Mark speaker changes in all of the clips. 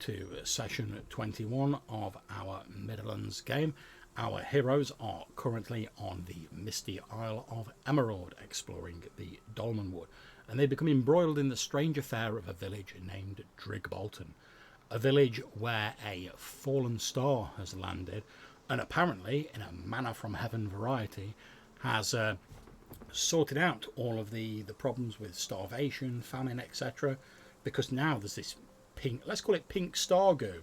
Speaker 1: to session 21 of our Midlands game. Our heroes are currently on the misty Isle of Emerald, exploring the Dolmen Wood, and they become embroiled in the strange affair of a village named Drigbolton, a village where a fallen star has landed, and apparently, in a manna from heaven variety, has sorted out all of the problems with starvation, famine, etc. Because now there's this pink, let's call it pink star goo,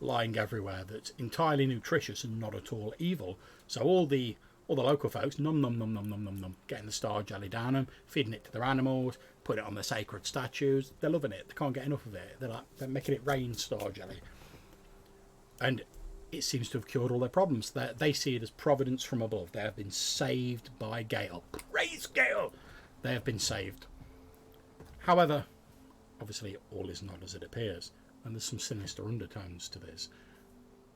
Speaker 1: lying everywhere that's entirely nutritious and not at all evil. So all the local folks, num num num num num num num, getting the star jelly down them, feeding it to their animals, put it on their sacred statues. They're loving it. They can't get enough of it. They're making it rain star jelly, and it seems to have cured all their problems. They see it as providence from above. They have been saved by Gale. Praise Gale! They have been saved. However, obviously all is not as it appears, and there's some sinister undertones to this,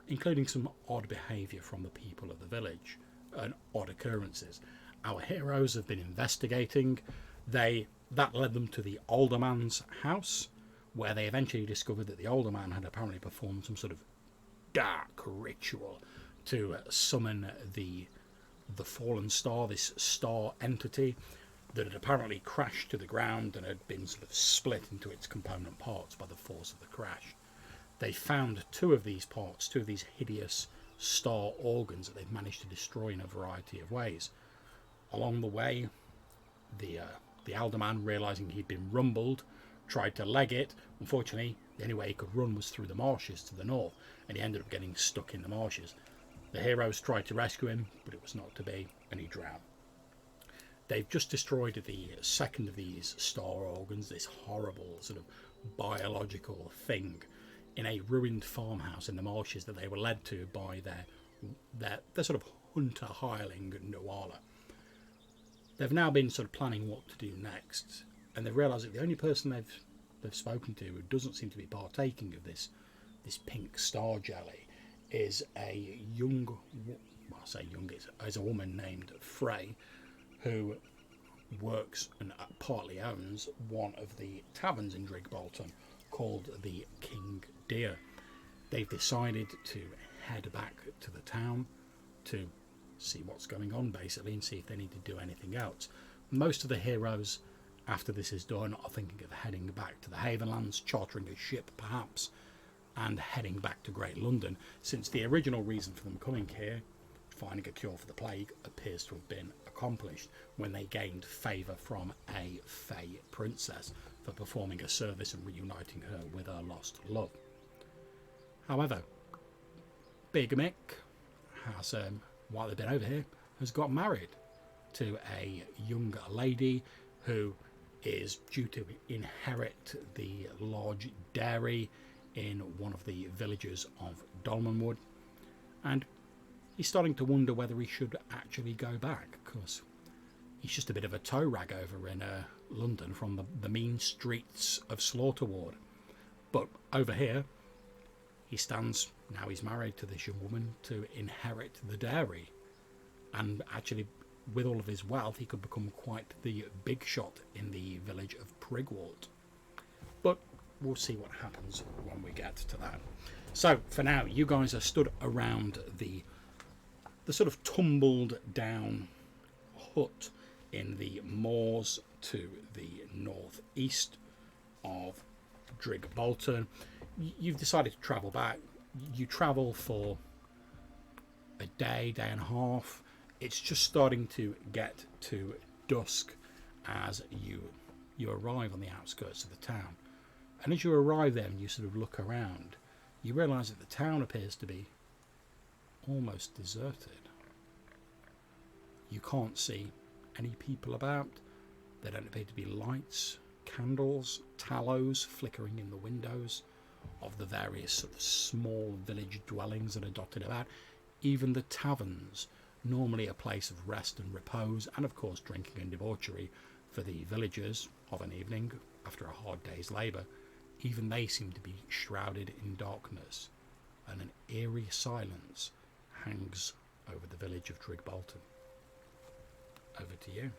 Speaker 1: including some odd behaviour from the people of the village and odd occurrences. Our heroes have been investigating. That led them to the older man's house, where they eventually discovered that the older man had apparently performed some sort of dark ritual to summon the fallen star, this star entity that had apparently crashed to the ground and had been sort of split into its component parts by the force of the crash. They found two of these parts, two of these hideous star organs that they've managed to destroy in a variety of ways. Along the way, the alderman, realising he'd been rumbled, tried to leg it. Unfortunately, the only way he could run was through the marshes to the north, and he ended up getting stuck in the marshes. The heroes tried to rescue him, but it was not to be, and he drowned. They've just destroyed the second of these star organs, this horrible sort of biological thing, in a ruined farmhouse in the marshes that they were led to by their sort of hunter hireling Nuala. They've now been sort of planning what to do next, and they've realised that the only person they've spoken to who doesn't seem to be partaking of this pink star jelly is a young, well, I say young, it's a woman named Frey, who works and partly owns one of the taverns in Drigbolton called the King Deer. They've decided to head back to the town to see what's going on, basically, and see if they need to do anything else. Most of the heroes, after this is done, are thinking of heading back to the Havenlands, chartering a ship perhaps, and heading back to Great London, since the original reason for them coming here, finding a cure for the plague, appears to have been accomplished when they gained favour from a Fey princess for performing a service and reuniting her with her lost love. However, Big Mick has, while they've been over here, has got married to a young lady who is due to inherit the large dairy in one of the villages of Dolmenwood, and he's starting to wonder whether he should actually go back, because he's just a bit of a tow rag over in London from the mean streets of Slaughterward. But over here, he stands, now he's married to this young woman, to inherit the dairy, and actually, with all of his wealth, he could become quite the big shot in the village of Prigwort. But we'll see what happens when we get to that. So, for now, you guys are stood around the sort of tumbled down hut in the moors to the northeast of Drigbolton. You've decided to travel back. You travel for a day and a half. It's just starting to get to dusk as you arrive on the outskirts of the town. And as you arrive there and you sort of look around, you realise that the town appears to be almost deserted. You can't see any people about. There don't appear to be lights, candles, tallows flickering in the windows of the various sort of small village dwellings that are dotted about. Even the taverns, normally a place of rest and repose, and of course drinking and debauchery for the villagers of an evening after a hard day's labour, even they seem to be shrouded in darkness, and an eerie silence hangs over the village of Drigbolton. Over to you.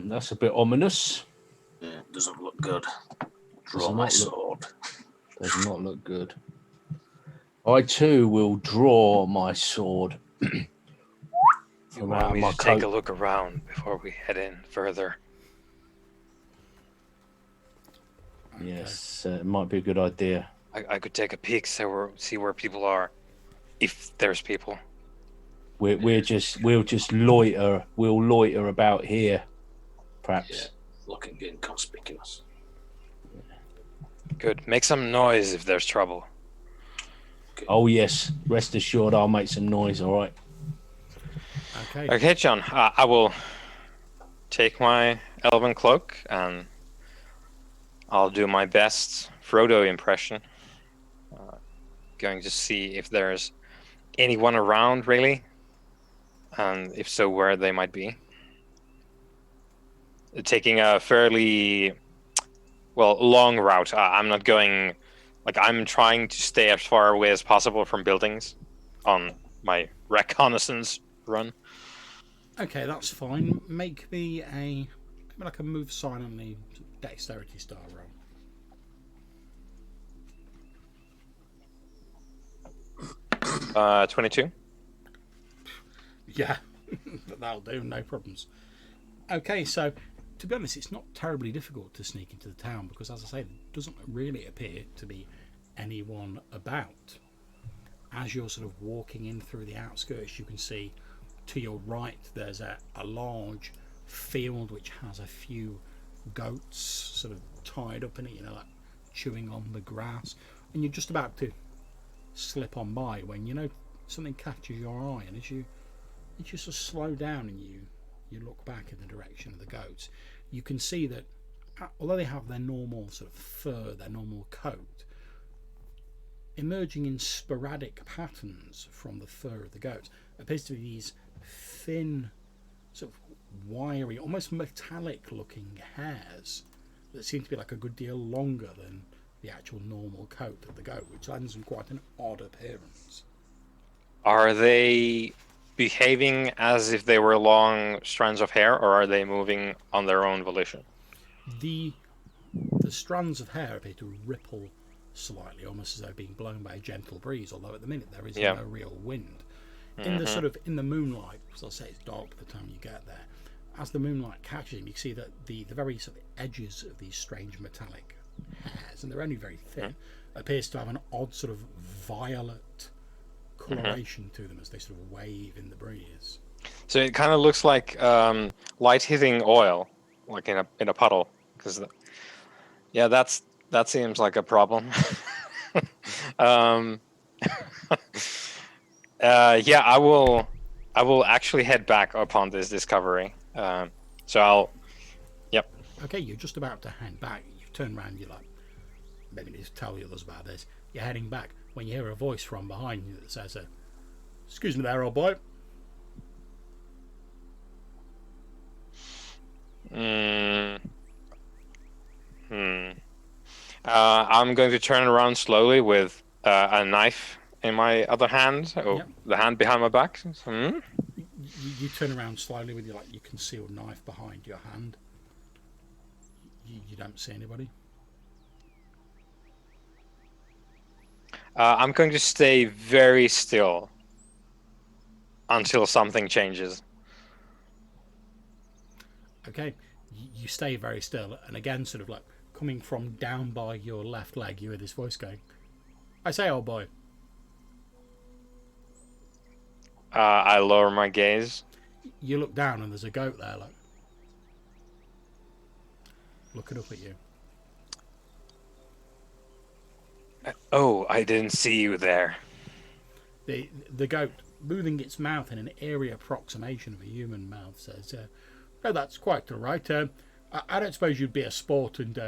Speaker 2: That's a bit ominous. Yeah, doesn't look good. Draw
Speaker 3: Does
Speaker 2: my
Speaker 3: not look-
Speaker 2: sword.
Speaker 3: Does not look good. I too will draw my sword.
Speaker 4: You
Speaker 3: From
Speaker 4: want
Speaker 3: out
Speaker 4: me
Speaker 3: my
Speaker 4: to take a
Speaker 3: coat.
Speaker 4: look around before we head in further?
Speaker 3: Yes, it might be a good idea.
Speaker 4: I could take a peek, see where people are, if there's people.
Speaker 3: We'll just loiter. We'll loiter about here, perhaps.
Speaker 2: Yeah, looking inconspicuous.
Speaker 4: Good. Make some noise if there's trouble.
Speaker 2: Okay.
Speaker 3: Oh yes, rest assured, I'll make some noise. All right.
Speaker 1: Okay.
Speaker 4: Okay, John. I will take my elven cloak and I'll do my best Frodo impression. Going to see if there's anyone around, really, and if so, where they might be. Taking a fairly long route. I'm not going. I'm trying to stay as far away as possible from buildings on my reconnaissance run.
Speaker 1: Okay, that's fine. Make me maybe like a move silently dexterity style roll.
Speaker 4: 22.
Speaker 1: Yeah, that'll do. No problems. Okay, so to be honest, it's not terribly difficult to sneak into the town because, as I say, there doesn't really appear to be anyone about. As you're sort of walking in through the outskirts, you can see to your right there's a large field which has a few goats sort of tied up in it, like chewing on the grass, and you're just about to slip on by when something catches your eye, and as you sort of slow down and you look back in the direction of the goats, you can see that although they have their normal sort of fur, their normal coat, emerging in sporadic patterns from the fur of the goats appears to be these thin, sort of wiry, almost metallic looking hairs that seem to be like a good deal longer than the actual normal coat of the goat, which lends them quite an odd appearance.
Speaker 4: Are they behaving as if they were long strands of hair, or are they moving on their own volition?
Speaker 1: The strands of hair appear to ripple slightly, almost as though being blown by a gentle breeze, although at the minute there is no real wind. In the moonlight, because I'll say it's dark by the time you get there, as the moonlight catches him, you see that the very sort of edges of these strange metallic hairs, and they're only very thin, appears to have an odd sort of violet coloration to them as they sort of wave in the breeze.
Speaker 4: So it kind of looks like light hitting oil, like in a puddle. That seems like a problem. I will actually head back upon this discovery. Yep.
Speaker 1: Okay, you're just about to head back. You turn around, you're like, maybe just tell the others about this. You're heading back when you hear a voice from behind you that says, "Excuse me there, old boy."
Speaker 4: I'm going to turn around slowly with a knife in my other hand, the hand behind my back.
Speaker 1: You turn around slowly with your concealed knife behind your hand. You don't see anybody.
Speaker 4: I'm going to stay very still until something changes.
Speaker 1: Okay, you stay very still, and again, sort of like coming from down by your left leg, you hear this voice going, "I say, old boy."
Speaker 4: I lower my gaze.
Speaker 1: You look down, and there's a goat there, looking up at you.
Speaker 4: Oh, I didn't see you there.
Speaker 1: The goat, moving its mouth in an eerie approximation of a human mouth, says, "No, that's quite all right. I don't suppose you'd be a sport and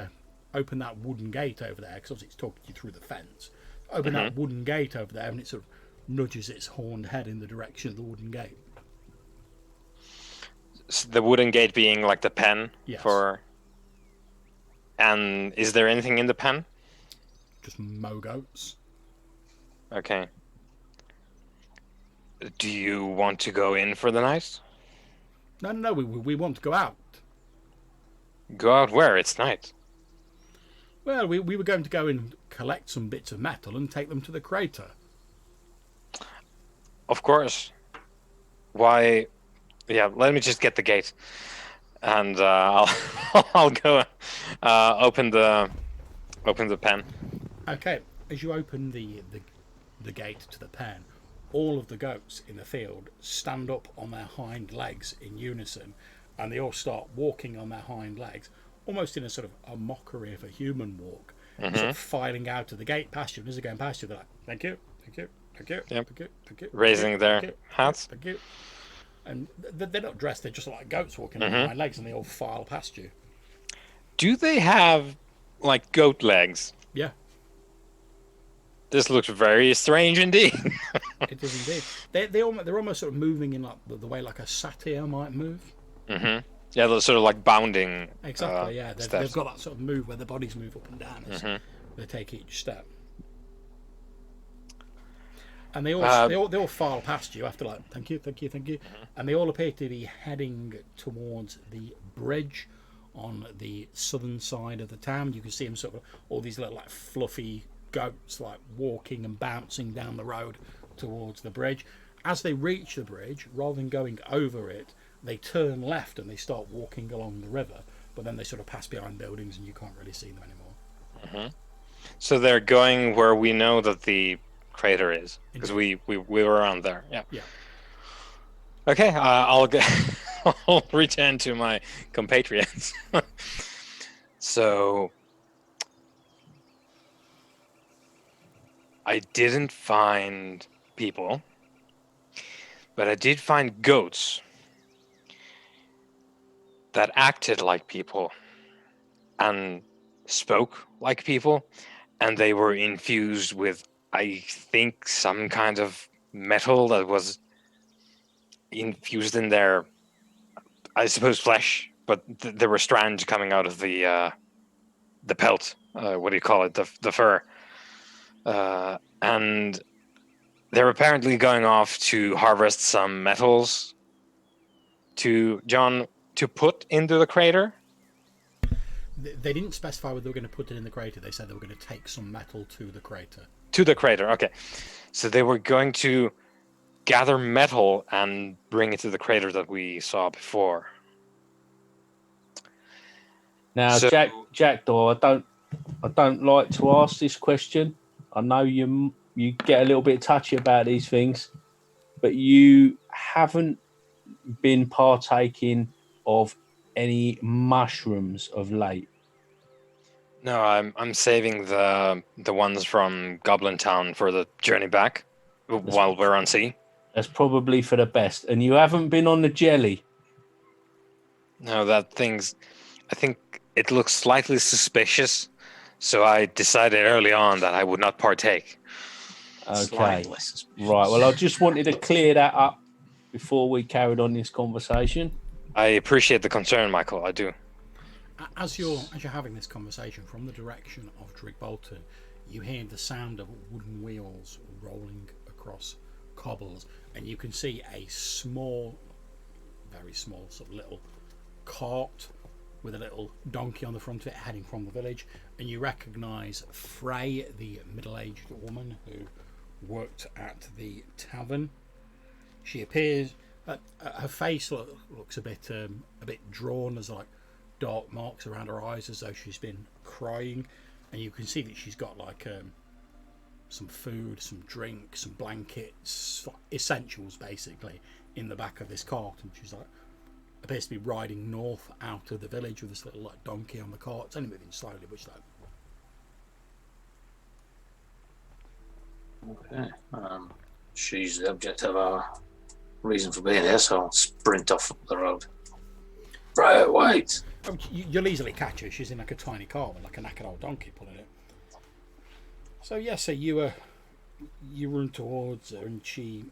Speaker 1: open that wooden gate over there, because obviously it's talking you through the fence. Open that wooden gate over there," and it sort of nudges its horned head in the direction of the wooden gate.
Speaker 4: So the wooden gate being like the pen?
Speaker 1: Yes.
Speaker 4: And is there anything in the pen?
Speaker 1: Just mo goats.
Speaker 4: Okay. Do you want to go in for the night?
Speaker 1: No, we want to go out.
Speaker 4: Go out where? It's night.
Speaker 1: Well, we were going to go and collect some bits of metal and take them to the crater.
Speaker 4: Of course. Why? Yeah, let me just get the gate, and I'll go open the pen.
Speaker 1: Okay, as you open the gate to the pen, all of the goats in the field stand up on their hind legs in unison, and they all start walking on their hind legs, almost in a sort of a mockery of a human walk, sort of filing out of the gate past you. And as they're going past you, they're like, "Thank you, thank you, thank you,
Speaker 4: Yep.
Speaker 1: thank you, thank you,"
Speaker 4: Raising their
Speaker 1: thank you,
Speaker 4: hats.
Speaker 1: thank you. And they're not dressed; they're just like goats walking on their hind legs, and they all file past you.
Speaker 4: Do they have like goat legs?
Speaker 1: Yeah,
Speaker 4: This looks very strange indeed.
Speaker 1: it is indeed. They're almost sort of moving in like the way like a satyr might move.
Speaker 4: Yeah, they're sort of like bounding.
Speaker 1: Exactly, yeah. They've
Speaker 4: Steps.
Speaker 1: got that sort of move where their bodies move up and down as they take each step. And they all file past you after like, thank you, thank you, thank you. And they all appear to be heading towards the bridge on the southern side of the town. You can see them sort of all these little like fluffy goats like walking and bouncing down the road towards the bridge. As they reach the bridge, rather than going over it, they turn left and they start walking along the river, but then they sort of pass behind buildings and you can't really see them anymore.
Speaker 4: So they're going where we know that the crater is, because we were around there. Yeah.
Speaker 1: Yeah.
Speaker 4: Okay, I'll I'll return to my compatriots. So I didn't find people, but I did find goats that acted like people and spoke like people, and they were infused with, I think, some kind of metal that was infused in their, I suppose, flesh, but there were strands coming out of the pelt. What do you call it? The fur. And they're apparently going off to harvest some metals to put into the crater.
Speaker 1: They didn't specify whether they were going to put it in the crater. They said they were going to take some metal to the crater.
Speaker 4: To the crater, okay. So they were going to gather metal and bring it to the crater that we saw before.
Speaker 3: Now,
Speaker 4: So-
Speaker 3: Jackdaw, I don't like to ask this question. I know you get a little bit touchy about these things, but you haven't been partaking of any mushrooms of late.
Speaker 4: No, I'm saving the ones from Goblin Town for the journey back while we're on sea.
Speaker 3: That's probably for the best. And you haven't been on the jelly.
Speaker 4: No, I think it looks slightly suspicious, so I decided early on that I would not partake.
Speaker 3: Okay.
Speaker 2: Slightly suspicious.
Speaker 3: Right. Well, I just wanted to clear that up before we carried on this conversation.
Speaker 4: I appreciate the concern, Michael. I do.
Speaker 1: As you're having this conversation, from the direction of Drigbolton, you hear the sound of wooden wheels rolling across cobbles, and you can see a small, very small, sort of little cart with a little donkey on the front of it heading from the village, and you recognise Frey, the middle-aged woman who worked at the tavern. She appears, her face looks a bit drawn, as like dark marks around her eyes, as though she's been crying, and you can see that she's got like some food, some drink, some blankets, essentials basically, in the back of this cart, and she's like appears to be riding north out of the village with this little like donkey on the cart. It's only moving slowly, but she's like,
Speaker 2: Okay. She's the object of our reason for being here, so I'll sprint off the road. Right, wait!
Speaker 1: oh, you'll easily catch her. She's in like a tiny car with like a knackered old donkey pulling it. So yeah, so you run towards her, and she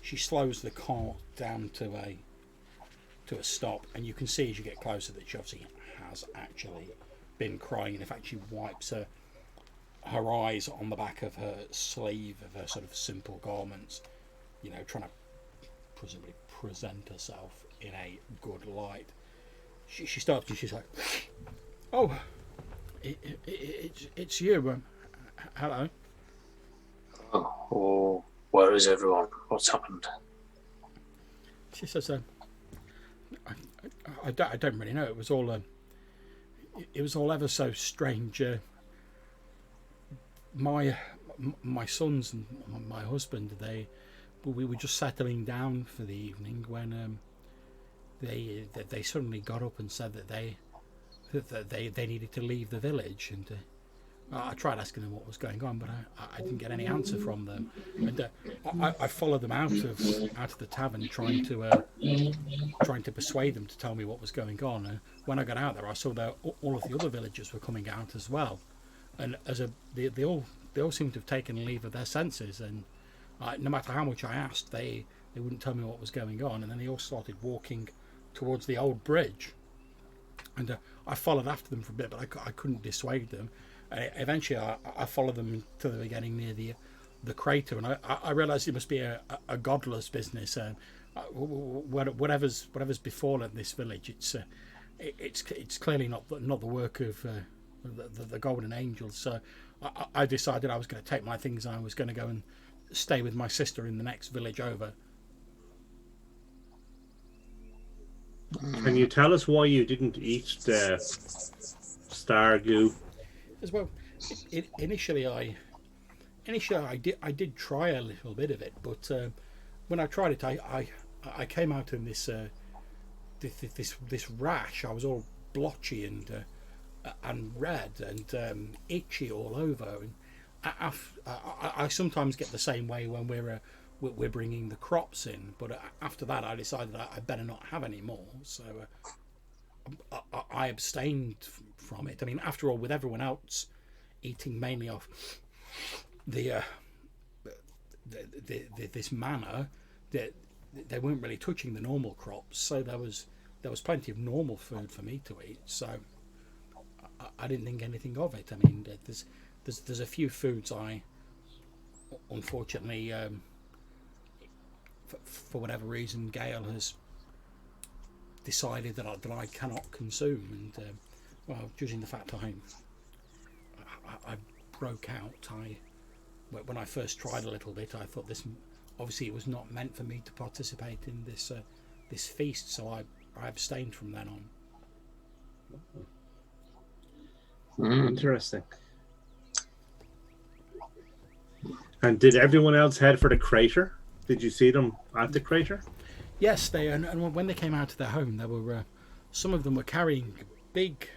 Speaker 1: slows the cart down to a stop, and you can see as you get closer that she obviously has actually been crying, and in fact she wipes her eyes on the back of her sleeve of her sort of simple garments, trying to presumably present herself in a good light. she stops and she's like, "Oh, it's you. Hello."
Speaker 2: Oh, where is everyone? What's happened?
Speaker 1: She says, I don't really know. It was all ever so strange. My sons and my husband, we were just settling down for the evening when they suddenly got up and said that they needed to leave the village, and I tried asking them what was going on, but I didn't get any answer from them. And I followed them out of the tavern, trying to persuade them to tell me what was going on. And when I got out there, I saw that all of the other villagers were coming out as well, and they all seemed to have taken leave of their senses. And no matter how much I asked, they wouldn't tell me what was going on. And then they all started walking towards the old bridge, and I followed after them for a bit, but I couldn't dissuade them. And eventually I followed them till they were getting near the crater, and I realised it must be a godless business. Whatever's befallen this village, it's clearly not the work of the golden angels. So I decided I was going to take my things and I was going to go and stay with my sister in the next village over.
Speaker 5: Can you tell us why you didn't eat the star goo?
Speaker 1: As well, initially I did try a little bit of it, but when I tried it, I came out in this rash. I was all blotchy and red and itchy all over. And I sometimes get the same way when we're bringing the crops in, but after that I decided I better not have any more. So I abstained from it. I mean, after all, with everyone else eating mainly off this manna, they weren't really touching the normal crops, so there was plenty of normal food for me to eat. So I didn't think anything of it. I mean, there's a few foods I unfortunately, for whatever reason, Gale has decided that I cannot consume, and well, judging the fact I broke out, when I first tried a little bit, I thought this obviously it was not meant for me to participate in this feast, so I abstained from then on.
Speaker 5: Interesting. And did everyone else head for the crater? Did you see them at the crater?
Speaker 1: Yes, and when they came out of their home, there were some of them were carrying big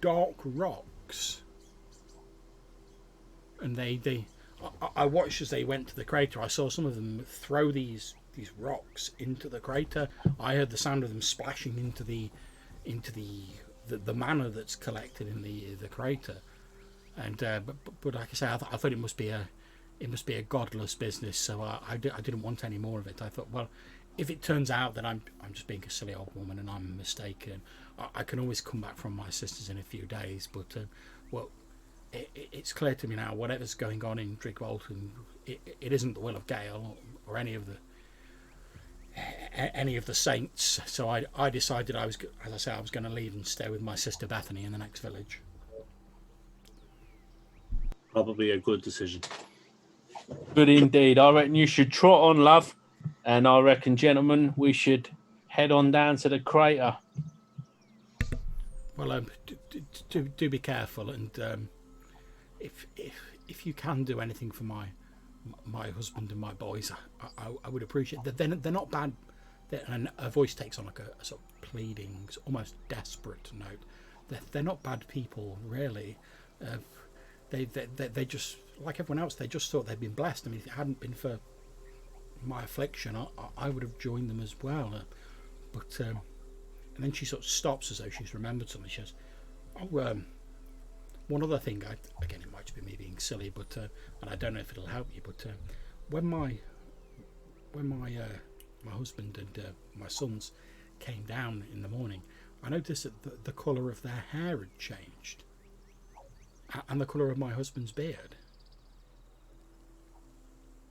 Speaker 1: dark rocks, and I watched as they went to the crater. I saw some of them throw these rocks into the crater. I heard the sound of them splashing into the manna that's collected in the crater. And but like I say, I thought it must be a godless business, so I didn't want any more of it. I thought, well, if it turns out that I'm just being a silly old woman and I'm mistaken, I can always come back from my sisters in a few days. But well, it's clear to me now, whatever's going on in Drigwalton, it isn't the will of Gale or any of the saints. So I decided I was going to leave and stay with my sister Bethany in the next village.
Speaker 5: Probably a good decision.
Speaker 3: Good indeed. I reckon you should trot on, love. And I reckon, gentlemen, we should head on down to the crater.
Speaker 1: Well, do be careful, and if you can do anything for my husband and my boys, I would appreciate that. They're not bad. And her voice takes on like a sort of pleading, almost desperate note. They're not bad people, really. They just, like everyone else, they just thought they'd been blessed. I mean, if it hadn't been for my affliction, I would have joined them as well. And then she sort of stops as though she's remembered something. She says, one other thing, again, it might just be me being silly, but and I don't know if it'll help you, but when my husband and my sons came down in the morning, I noticed that the colour of their hair had changed. And the colour of my husband's beard.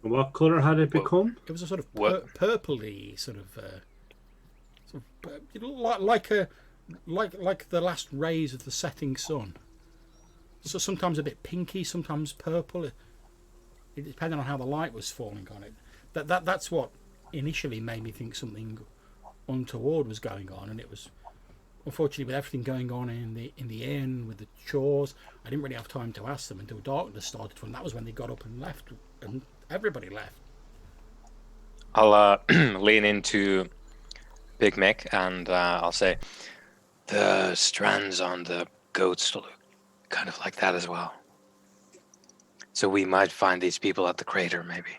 Speaker 5: And what colour had it become?
Speaker 1: It was a sort of
Speaker 4: What?
Speaker 1: purpley sort of sort of, like the last rays of the setting sun. So sometimes a bit pinky, sometimes purple. It depended on how the light was falling on it. That's what initially made me think something untoward was going on, and it was, unfortunately, with everything going on in the inn with the chores, I didn't really have time to ask them until darkness started. When that was when they got up and left, and everybody left.
Speaker 4: I'll lean into Big Mick and I'll say, the strands on the goats look kind of like that as well. So we might find these people at the crater, maybe.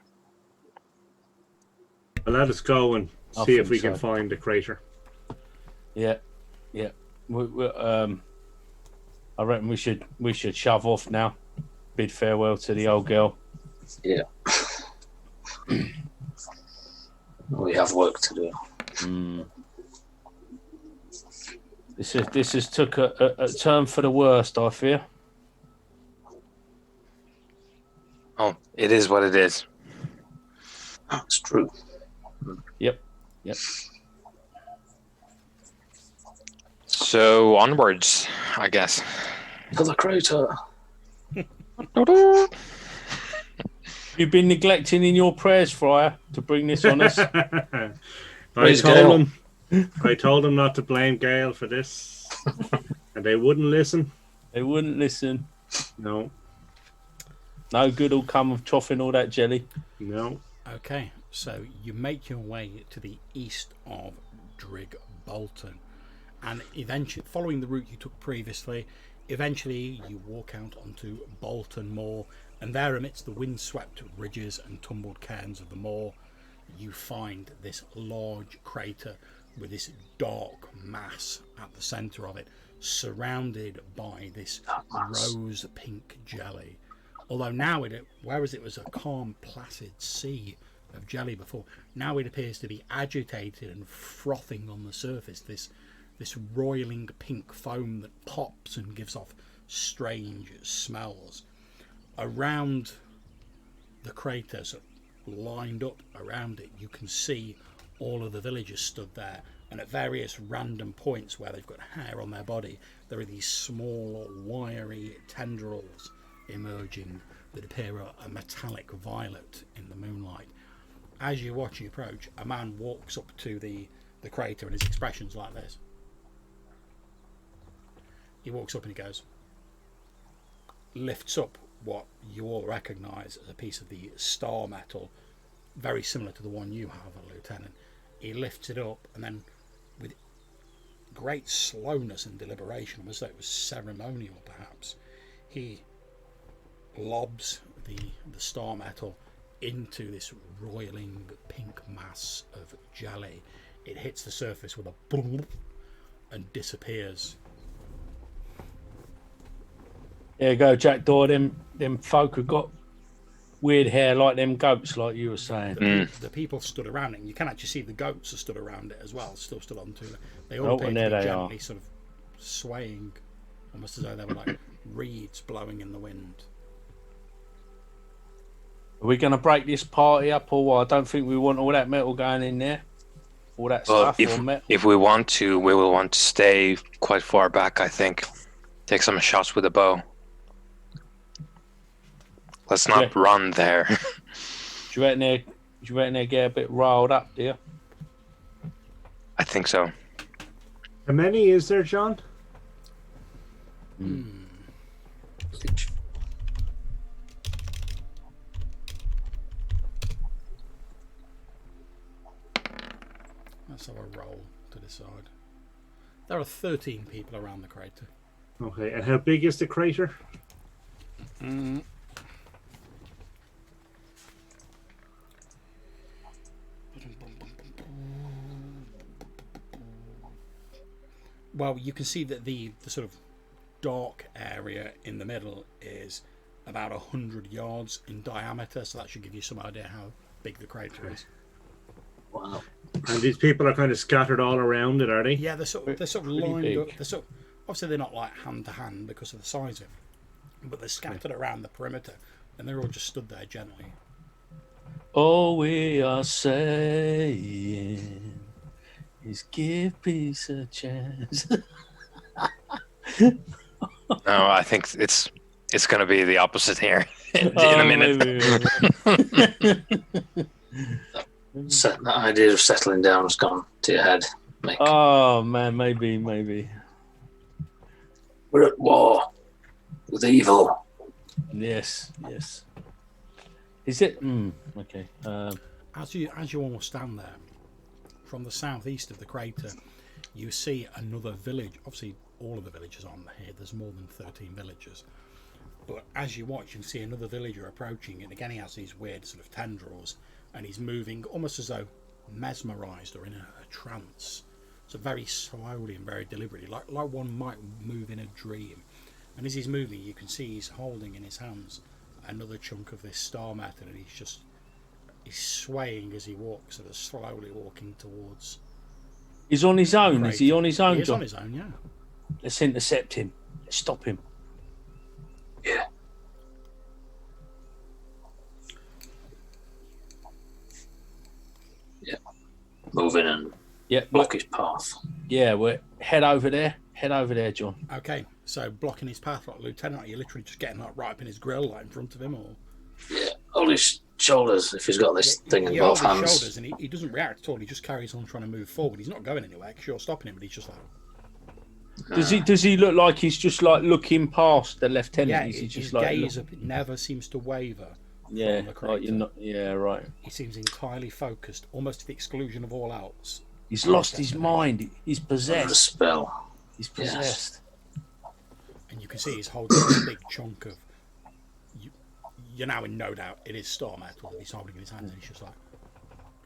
Speaker 5: Well, let us go and
Speaker 3: I
Speaker 5: see if
Speaker 3: think
Speaker 5: we can
Speaker 3: so.
Speaker 5: find the crater.
Speaker 3: Yeah. I reckon we should shove off now. Bid farewell to the old girl.
Speaker 2: Yeah. We have work to do.
Speaker 3: This has took a turn for the worst, I fear.
Speaker 4: Oh, it is what it is.
Speaker 2: It's true.
Speaker 3: Yep.
Speaker 4: So onwards, I guess.
Speaker 2: To the crater.
Speaker 3: You've been neglecting in your prayers, Friar, to bring this on us.
Speaker 5: I
Speaker 2: Where's Gail?
Speaker 5: told them not to blame Gail for this, and they wouldn't listen.
Speaker 3: They wouldn't listen.
Speaker 5: No.
Speaker 3: No good will come of choffing all that jelly.
Speaker 5: No.
Speaker 1: Okay, so you make your way to the east of Drig Bolton, and eventually, following the route you took previously, eventually you walk out onto Bolton Moor, and there, amidst the windswept ridges and tumbled cairns of the moor, you find this large crater with this dark mass at the centre of it, surrounded by this rose pink jelly. Although now whereas it was a calm, placid sea of jelly before, now it appears to be agitated and frothing on the surface. This roiling pink foam that pops and gives off strange smells. Around the crater, so lined up around it, you can see all of the villagers stood there, and at various random points where they've got hair on their body, there are these small, wiry tendrils emerging that appear a metallic violet in the moonlight. As you watch and approach, a man walks up to the crater, and his expression's like this. He walks up and he goes, lifts up what you all recognise as a piece of the star metal, very similar to the one you have, Lieutenant. He lifts it up, and then with great slowness and deliberation, almost like it was ceremonial perhaps, he lobs the star metal into this roiling pink mass of jelly. It hits the surface with a boom and disappears.
Speaker 3: There you go, Jack Doyle. Them folk have got weird hair like them goats, like you were saying.
Speaker 1: The people stood around it, and you can actually see the goats are stood around it as well, still stood onto it. They all
Speaker 3: Oh,
Speaker 1: appear
Speaker 3: and
Speaker 1: to
Speaker 3: there
Speaker 1: be
Speaker 3: they
Speaker 1: gently
Speaker 3: are.
Speaker 1: sort of swaying, almost as though they were like reeds blowing in the wind.
Speaker 3: Are we going to break this party up, or what? I don't think we want all that metal going in there. All that
Speaker 4: Well,
Speaker 3: stuff, or metal.
Speaker 4: if we want to, we will want to stay quite far back, I think. Take some shots with a bow. Let's not run there.
Speaker 3: Do you reckon they get a bit riled up, do you?
Speaker 4: I think so.
Speaker 5: How many is there, John?
Speaker 1: Let's have a roll to decide. There are 13 people around the crater.
Speaker 5: Okay, and how big is the crater?
Speaker 1: Well, you can see that the sort of dark area in the middle is about 100 yards in diameter, so that should give you some idea how big the crater is.
Speaker 2: Wow.
Speaker 5: And these people are kind of scattered all around it, are they?
Speaker 1: Yeah, they're sort of
Speaker 3: Pretty
Speaker 1: lined
Speaker 3: big.
Speaker 1: up. Obviously, they're not like hand to hand because of the size of it, but they're scattered around the perimeter, and they're all just stood there gently.
Speaker 3: All we are saying is give peace a chance.
Speaker 4: No, I think it's going to be the opposite here in a minute.
Speaker 2: That idea of settling down has gone to your head, Mick.
Speaker 3: Oh man, maybe.
Speaker 2: We're at war with evil.
Speaker 3: Yes. Is it? Okay.
Speaker 1: As you all stand there, from the southeast of the crater, you see another village. Obviously, all of the villages on here. There's more than 13 villagers. But as you watch, you see another villager approaching, and again he has these weird sort of tendrils, and he's moving almost as though mesmerised or in a trance. So very slowly and very deliberately, like one might move in a dream. And as he's moving, you can see he's holding in his hands another chunk of this star metal, and he's swaying as he walks, sort of slowly walking towards.
Speaker 3: He's on his own. Is he on his own,
Speaker 1: He's
Speaker 3: John?
Speaker 1: on his own, yeah.
Speaker 3: Let's intercept him. Let's stop him.
Speaker 2: Yeah. Yeah. Move in and block his path.
Speaker 3: Yeah, we're head over there. Head over there, John.
Speaker 1: Okay, so blocking his path, like Lieutenant, are you literally just getting like right up in his grill, like in front of him, or?
Speaker 2: Yeah, hold his shoulders if he's got this thing in
Speaker 1: You
Speaker 2: both
Speaker 1: hold his
Speaker 2: hands.
Speaker 1: shoulders, and he doesn't react at all. He just carries on trying to move forward. He's not going anywhere because you're stopping him, but he's just like.
Speaker 3: Does he look like he's just like looking past the lieutenant?
Speaker 1: Yeah,
Speaker 3: Is he
Speaker 1: his
Speaker 3: just like
Speaker 1: gaze never seems to waver.
Speaker 3: yeah,
Speaker 1: from the
Speaker 3: like
Speaker 1: crater.
Speaker 3: you're not. Yeah, right.
Speaker 1: He seems entirely focused, almost to the exclusion of all else.
Speaker 3: He's lost his mind. He's
Speaker 2: Under a
Speaker 3: possessed.
Speaker 2: spell.
Speaker 3: He's possessed.
Speaker 1: And you can see he's holding this big chunk of. You're now in no doubt it is star metal that he's holding in his hand, and he's just like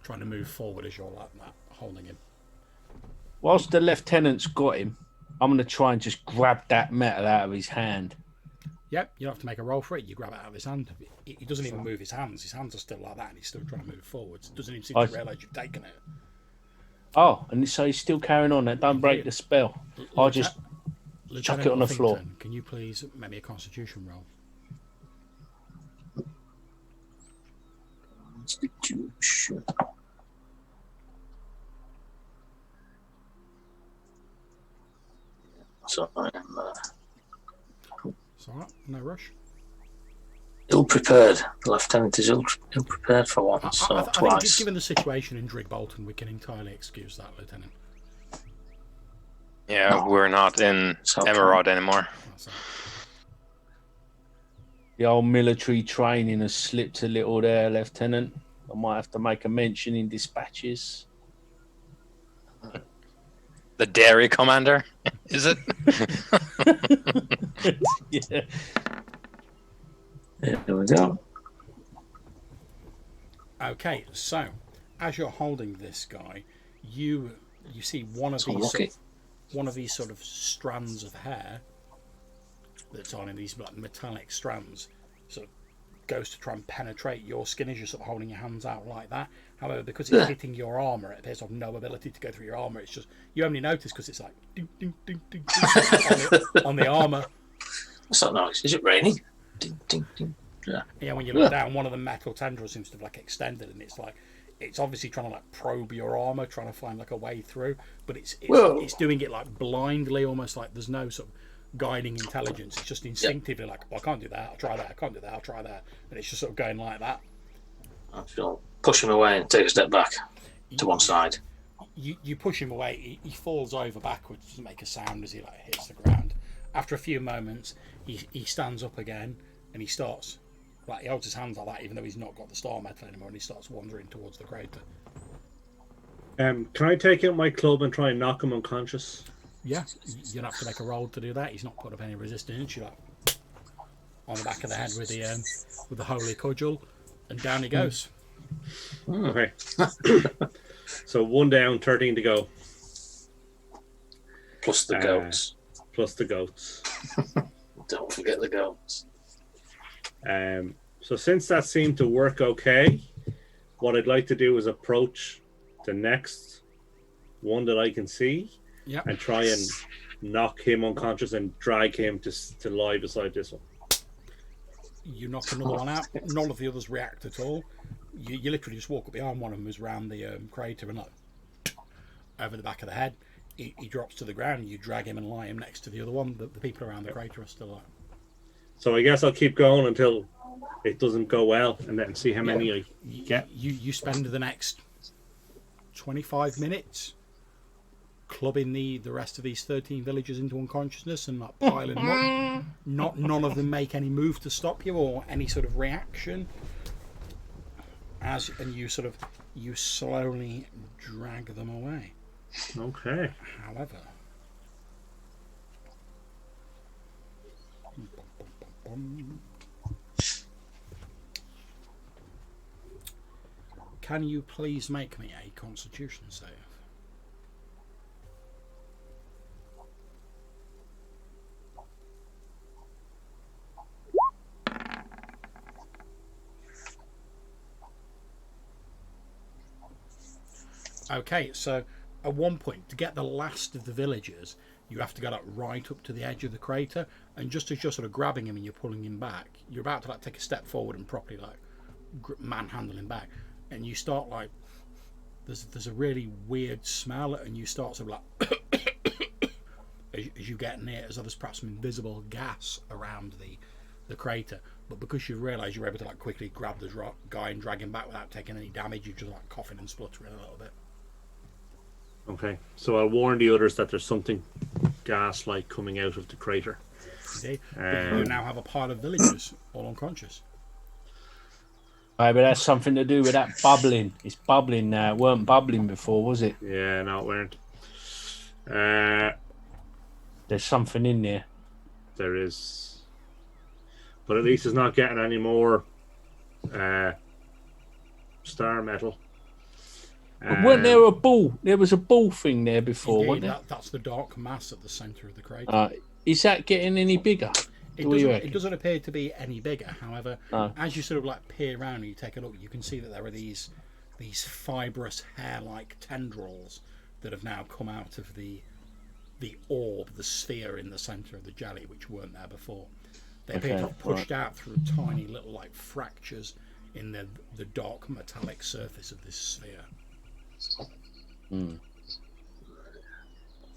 Speaker 1: trying to move forward as you're like that, holding him.
Speaker 3: Whilst the lieutenant's got him, I'm going to try and just grab that metal out of his hand.
Speaker 1: Yep, you don't have to make a roll for it. You grab it out of his hand. He doesn't even move his hands. His hands are still like that, and he's still trying to move forwards. Doesn't even seem to realise you've taken it.
Speaker 3: Oh, and so he's still carrying on. That don't break the spell. I'll just chuck it on the floor.
Speaker 1: Can you please make me a Constitution roll?
Speaker 2: So I am
Speaker 1: It's all right, no rush.
Speaker 2: ill prepared. The lieutenant is ill prepared for once or
Speaker 1: I think
Speaker 2: twice.
Speaker 1: given the situation in Drigbolton, we can entirely excuse that, Lieutenant.
Speaker 4: Yeah, we're not in
Speaker 2: okay.
Speaker 4: Emerald anymore.
Speaker 1: That's it.
Speaker 3: The old military training has slipped a little there, Lieutenant. I might have to make a mention in dispatches.
Speaker 4: The dairy commander, is it?
Speaker 3: Yeah.
Speaker 2: Here we go.
Speaker 1: Okay, so as you're holding this guy, you see one of these sort of strands of hair that's on in these like metallic strands sort of goes to try and penetrate your skin as you're sort of holding your hands out like that. However, because it's hitting your armour, it appears to have no ability to go through your armour. It's just you only notice because it's like ding, ding, ding, ding, ding, on the armour.
Speaker 2: What's that noise? Is it raining? Ding, ding, ding.
Speaker 1: Yeah, when you look down, one of the metal tendrils seems to have like extended, and it's like it's obviously trying to like probe your armour, trying to find like a way through, but it's doing it like blindly, almost like there's no sort of guiding intelligence. It's just instinctively like, well, I can't do that, I'll try that, I can't do that, I'll try that, and it's just sort of going like that.
Speaker 2: I feel push him away and take a step back to one side.
Speaker 1: You push him away, he falls over backwards, doesn't make a sound as he like hits the ground. After a few moments, he stands up again and he starts like he holds his hands like that, even though he's not got the star metal anymore, and he starts wandering towards the crater.
Speaker 5: Can I take out my club and try and knock him unconscious?
Speaker 1: Yeah, you don't have to make a roll to do that. He's not put up any resistance. You're like on the back of the head with the holy cudgel, and down he goes.
Speaker 5: Okay. So 1 down, 13 to go.
Speaker 2: Plus the goats.
Speaker 5: Plus the goats.
Speaker 2: Don't forget the goats.
Speaker 5: So since that seemed to work okay, what I'd like to do is approach the next one that I can see, and try and knock him unconscious and drag him to lie beside this one.
Speaker 1: You knock another one out. None of the others react at all. You literally just walk up behind one of them who's round the crater and like over the back of the head. He drops to the ground. You drag him and lie him next to the other one. The people around the crater are still alive.
Speaker 5: So I guess I'll keep going until it doesn't go well, and then see how many I get.
Speaker 1: You spend the next 25 minutes clubbing the rest of these 13 villagers into unconsciousness and like piling them up. None of them make any move to stop you or any sort of reaction. And you slowly drag them away.
Speaker 5: Okay.
Speaker 1: However, can you please make me a Constitution save? Okay, so at one point, to get the last of the villagers, you have to go right up to the edge of the crater, and just as you're sort of grabbing him and you're pulling him back, you're about to take a step forward and properly manhandle him back, and you start there's a really weird smell, and you start sort of as you get near, as though there's perhaps some invisible gas around the crater. But because you realise you're able to quickly grab the guy and drag him back without taking any damage, you're just coughing and spluttering a little bit.
Speaker 5: Okay, so I'll warn the others that there's something gas-like coming out of the crater.
Speaker 1: Indeed. But you now have a pile of villagers all unconscious.
Speaker 3: Right, but that's something to do with that bubbling. It's bubbling now. It weren't bubbling before, was it?
Speaker 5: Yeah, no, it weren't.
Speaker 3: There's something in there.
Speaker 5: There is. But at least it's not getting any more star metal.
Speaker 3: But weren't there a ball? There was a ball thing there before,
Speaker 1: Indeed,
Speaker 3: wasn't there?
Speaker 1: That's the dark mass at the centre of the crater.
Speaker 3: Is that getting any bigger?
Speaker 1: It doesn't appear to be any bigger. However, as you sort of peer around and you take a look, you can see that there are these fibrous hair-like tendrils that have now come out of the orb, the sphere in the centre of the jelly, which weren't there before. They appear to have pushed out through tiny little fractures in the dark metallic surface of this sphere.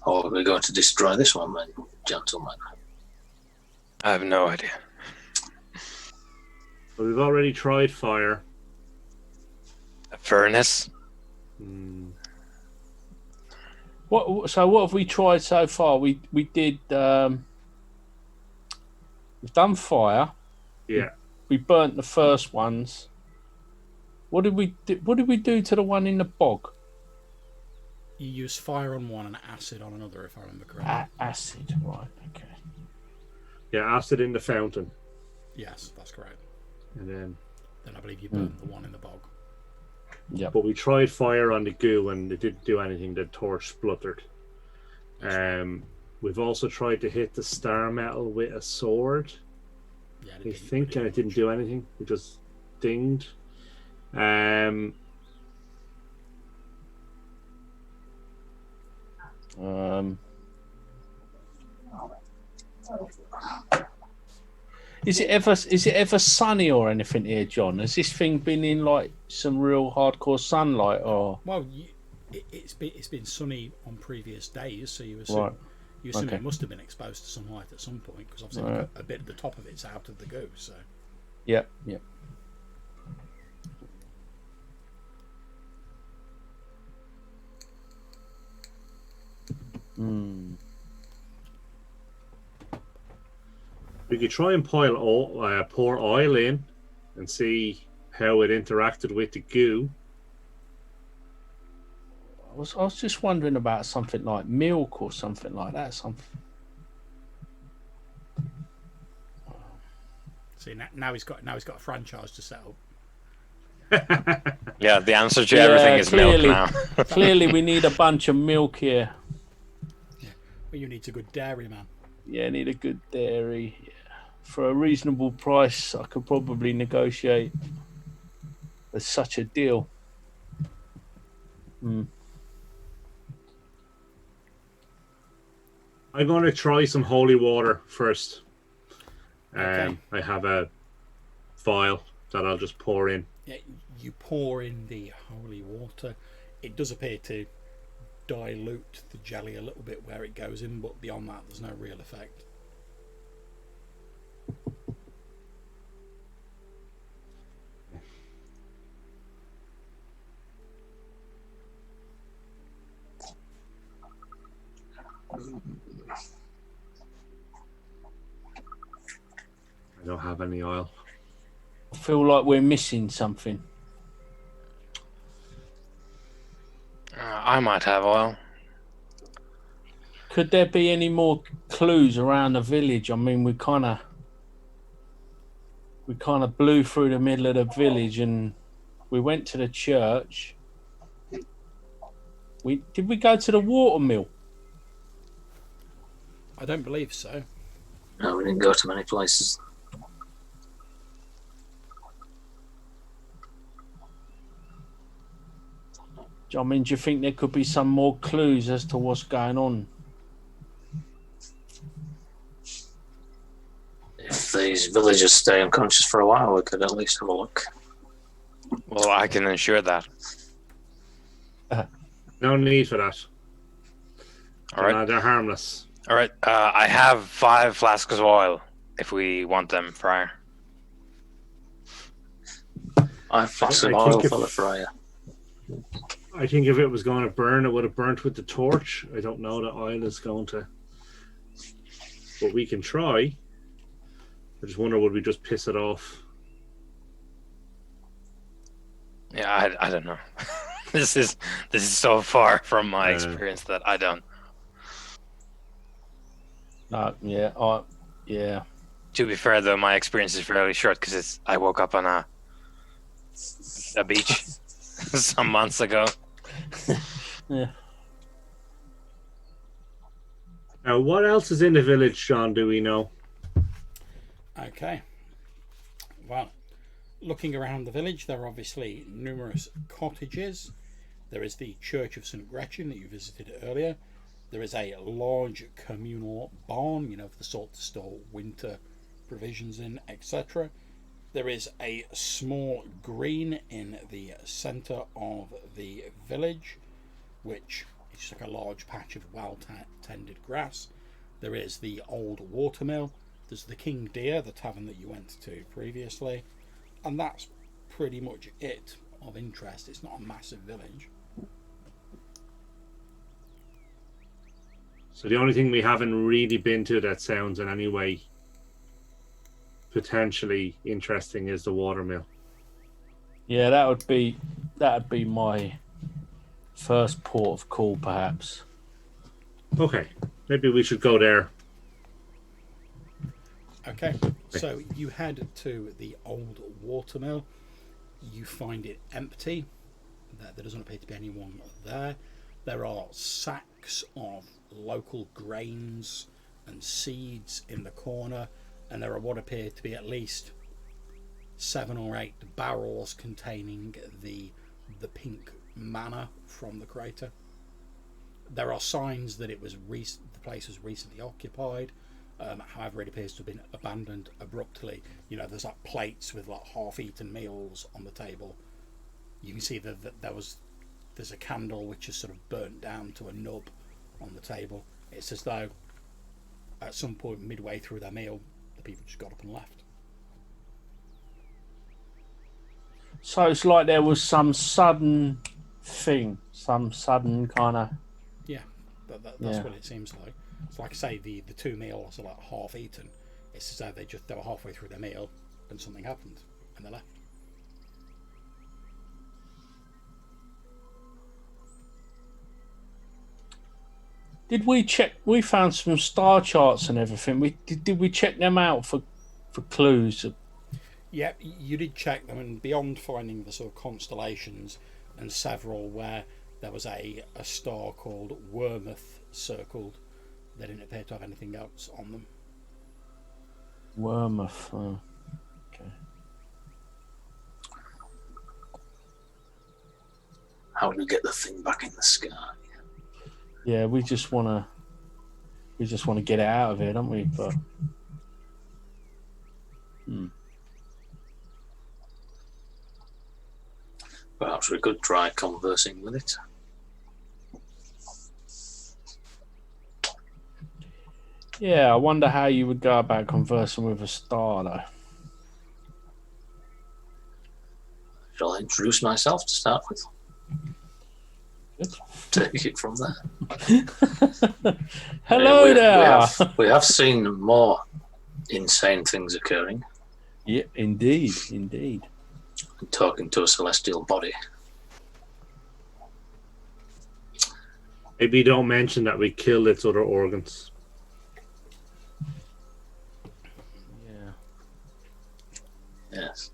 Speaker 2: Or we're going to destroy this one, then, gentlemen.
Speaker 4: I have no idea.
Speaker 5: Well, we've already tried fire.
Speaker 4: A furnace?
Speaker 3: What have we tried so far? We did. We've done fire.
Speaker 5: Yeah.
Speaker 3: We burnt the first ones. What did we do to the one in the bog?
Speaker 1: You use fire on one and acid on another, if I remember correctly.
Speaker 3: Acid, right? Okay.
Speaker 5: Yeah, acid in the fountain.
Speaker 1: Yes, that's correct.
Speaker 5: And then
Speaker 1: I believe you burnt the one in the bog.
Speaker 3: Yeah.
Speaker 5: But we tried fire on the goo and it didn't do anything. The torch spluttered. We've also tried to hit the star metal with a sword.
Speaker 1: Yeah,
Speaker 5: I think, and it didn't do anything. It just dinged.
Speaker 3: Is it ever sunny or anything here, John? Has this thing been in some real hardcore sunlight or?
Speaker 1: Well, it's been sunny on previous days, so you assume it must have been exposed to sunlight at some point, because obviously a bit of the top of it's out of the goo. So.
Speaker 3: Yep.
Speaker 5: We could try and pour oil in and see how it interacted with the goo.
Speaker 3: I was just wondering about something like milk or something like that.
Speaker 1: See, now he's got a franchise to set up.
Speaker 4: Yeah, the answer to everything is milk now.
Speaker 3: Clearly, we need a bunch of milk here.
Speaker 1: Yeah, well, you need a good dairy, man.
Speaker 3: Yeah, need a good dairy. Yeah. For a reasonable price, I could probably negotiate with such a deal.
Speaker 5: I'm going to try some holy water first.
Speaker 1: Okay.
Speaker 5: I have a vial that I'll just pour in.
Speaker 1: Yeah, you pour in the holy water. It does appear to dilute the jelly a little bit where it goes in, but beyond that, there's no real effect.
Speaker 5: I don't have any oil.
Speaker 3: I feel like we're missing something.
Speaker 4: I might have oil.
Speaker 3: Could there be any more clues around the village? I mean, we kind of blew through the middle of the village, and we went to the church. Did we go to the watermill?
Speaker 1: I don't believe so.
Speaker 2: No, we didn't go to many places.
Speaker 3: I mean, do you think there could be some more clues as to what's going on?
Speaker 2: If these villagers stay unconscious for a while, we could at least have a look.
Speaker 4: Well, I can ensure that.
Speaker 5: No need for that.
Speaker 4: All right.
Speaker 5: They're harmless.
Speaker 4: All right. I have 5 flasks of oil if we want them, Friar.
Speaker 2: I have flasks of
Speaker 5: I
Speaker 2: oil
Speaker 5: think
Speaker 2: for the fryer.
Speaker 5: I think if it was going to burn, it would have burnt with the torch. I don't know that oil is going to. But we can try. I just wonder, would we just piss it off?
Speaker 4: Yeah, I don't know. This is so far from my experience that I don't.
Speaker 3: Yeah.
Speaker 4: To be fair, though, my experience is fairly short because I woke up on a beach some months ago.
Speaker 3: Yeah.
Speaker 5: Now, what else is in the village, Sean? Do we know?
Speaker 1: Okay. Well, looking around the village, there are obviously numerous cottages. There is the Church of St. Gretchen that you visited earlier. There is a large communal barn, for the sort to store winter provisions in, etc. There is a small green in the centre of the village, which is just like a large patch of well-tended grass. There is the old watermill. There's the King Deer, the tavern that you went to previously. And that's pretty much it of interest. It's not a massive village.
Speaker 5: So the only thing we haven't really been to that sounds in any way potentially interesting is the watermill.
Speaker 3: Yeah, that'd be my first port of call, perhaps.
Speaker 5: Okay, maybe we should go there.
Speaker 1: Okay, so you head to the old watermill. You find it empty. There doesn't appear to be anyone there. There are sacks of local grains and seeds in the corner, and there are what appear to be at least 7 or 8 barrels containing the pink manna from the crater. There are signs that the place was recently occupied. However, it appears to have been abandoned abruptly. There's like plates with like half-eaten meals on the table. You can see that there's a candle which is sort of burnt down to a nub on the table. It's as though at some point midway through their meal, the people just got up and left.
Speaker 3: So it's like there was some sudden thing, some sudden kind of...
Speaker 1: Yeah, that's what it seems like. It's like, say, the 2 meals are like half eaten. It's as though they were halfway through their meal and something happened and they left.
Speaker 3: Did we check? We found some star charts and everything. Did we check them out for clues?
Speaker 1: Yeah, you did check them, and beyond finding the sort of constellations and several where there was a star called Wormouth circled, they didn't appear to have anything else on them.
Speaker 3: Wormouth. Oh, okay.
Speaker 2: How do we get the thing back in the sky?
Speaker 3: Yeah, we just want to get it out of here, don't we? But
Speaker 2: Perhaps we could try conversing with it.
Speaker 3: Yeah, I wonder how you would go about conversing with a star, though.
Speaker 2: Shall I introduce myself to start with?
Speaker 3: Good.
Speaker 2: Take it from there.
Speaker 3: Hello there.
Speaker 2: We have seen more insane things occurring.
Speaker 3: Yeah, indeed, indeed.
Speaker 2: Talking to a celestial body.
Speaker 5: Maybe don't mention that we killed its other organs.
Speaker 3: Yeah.
Speaker 2: Yes.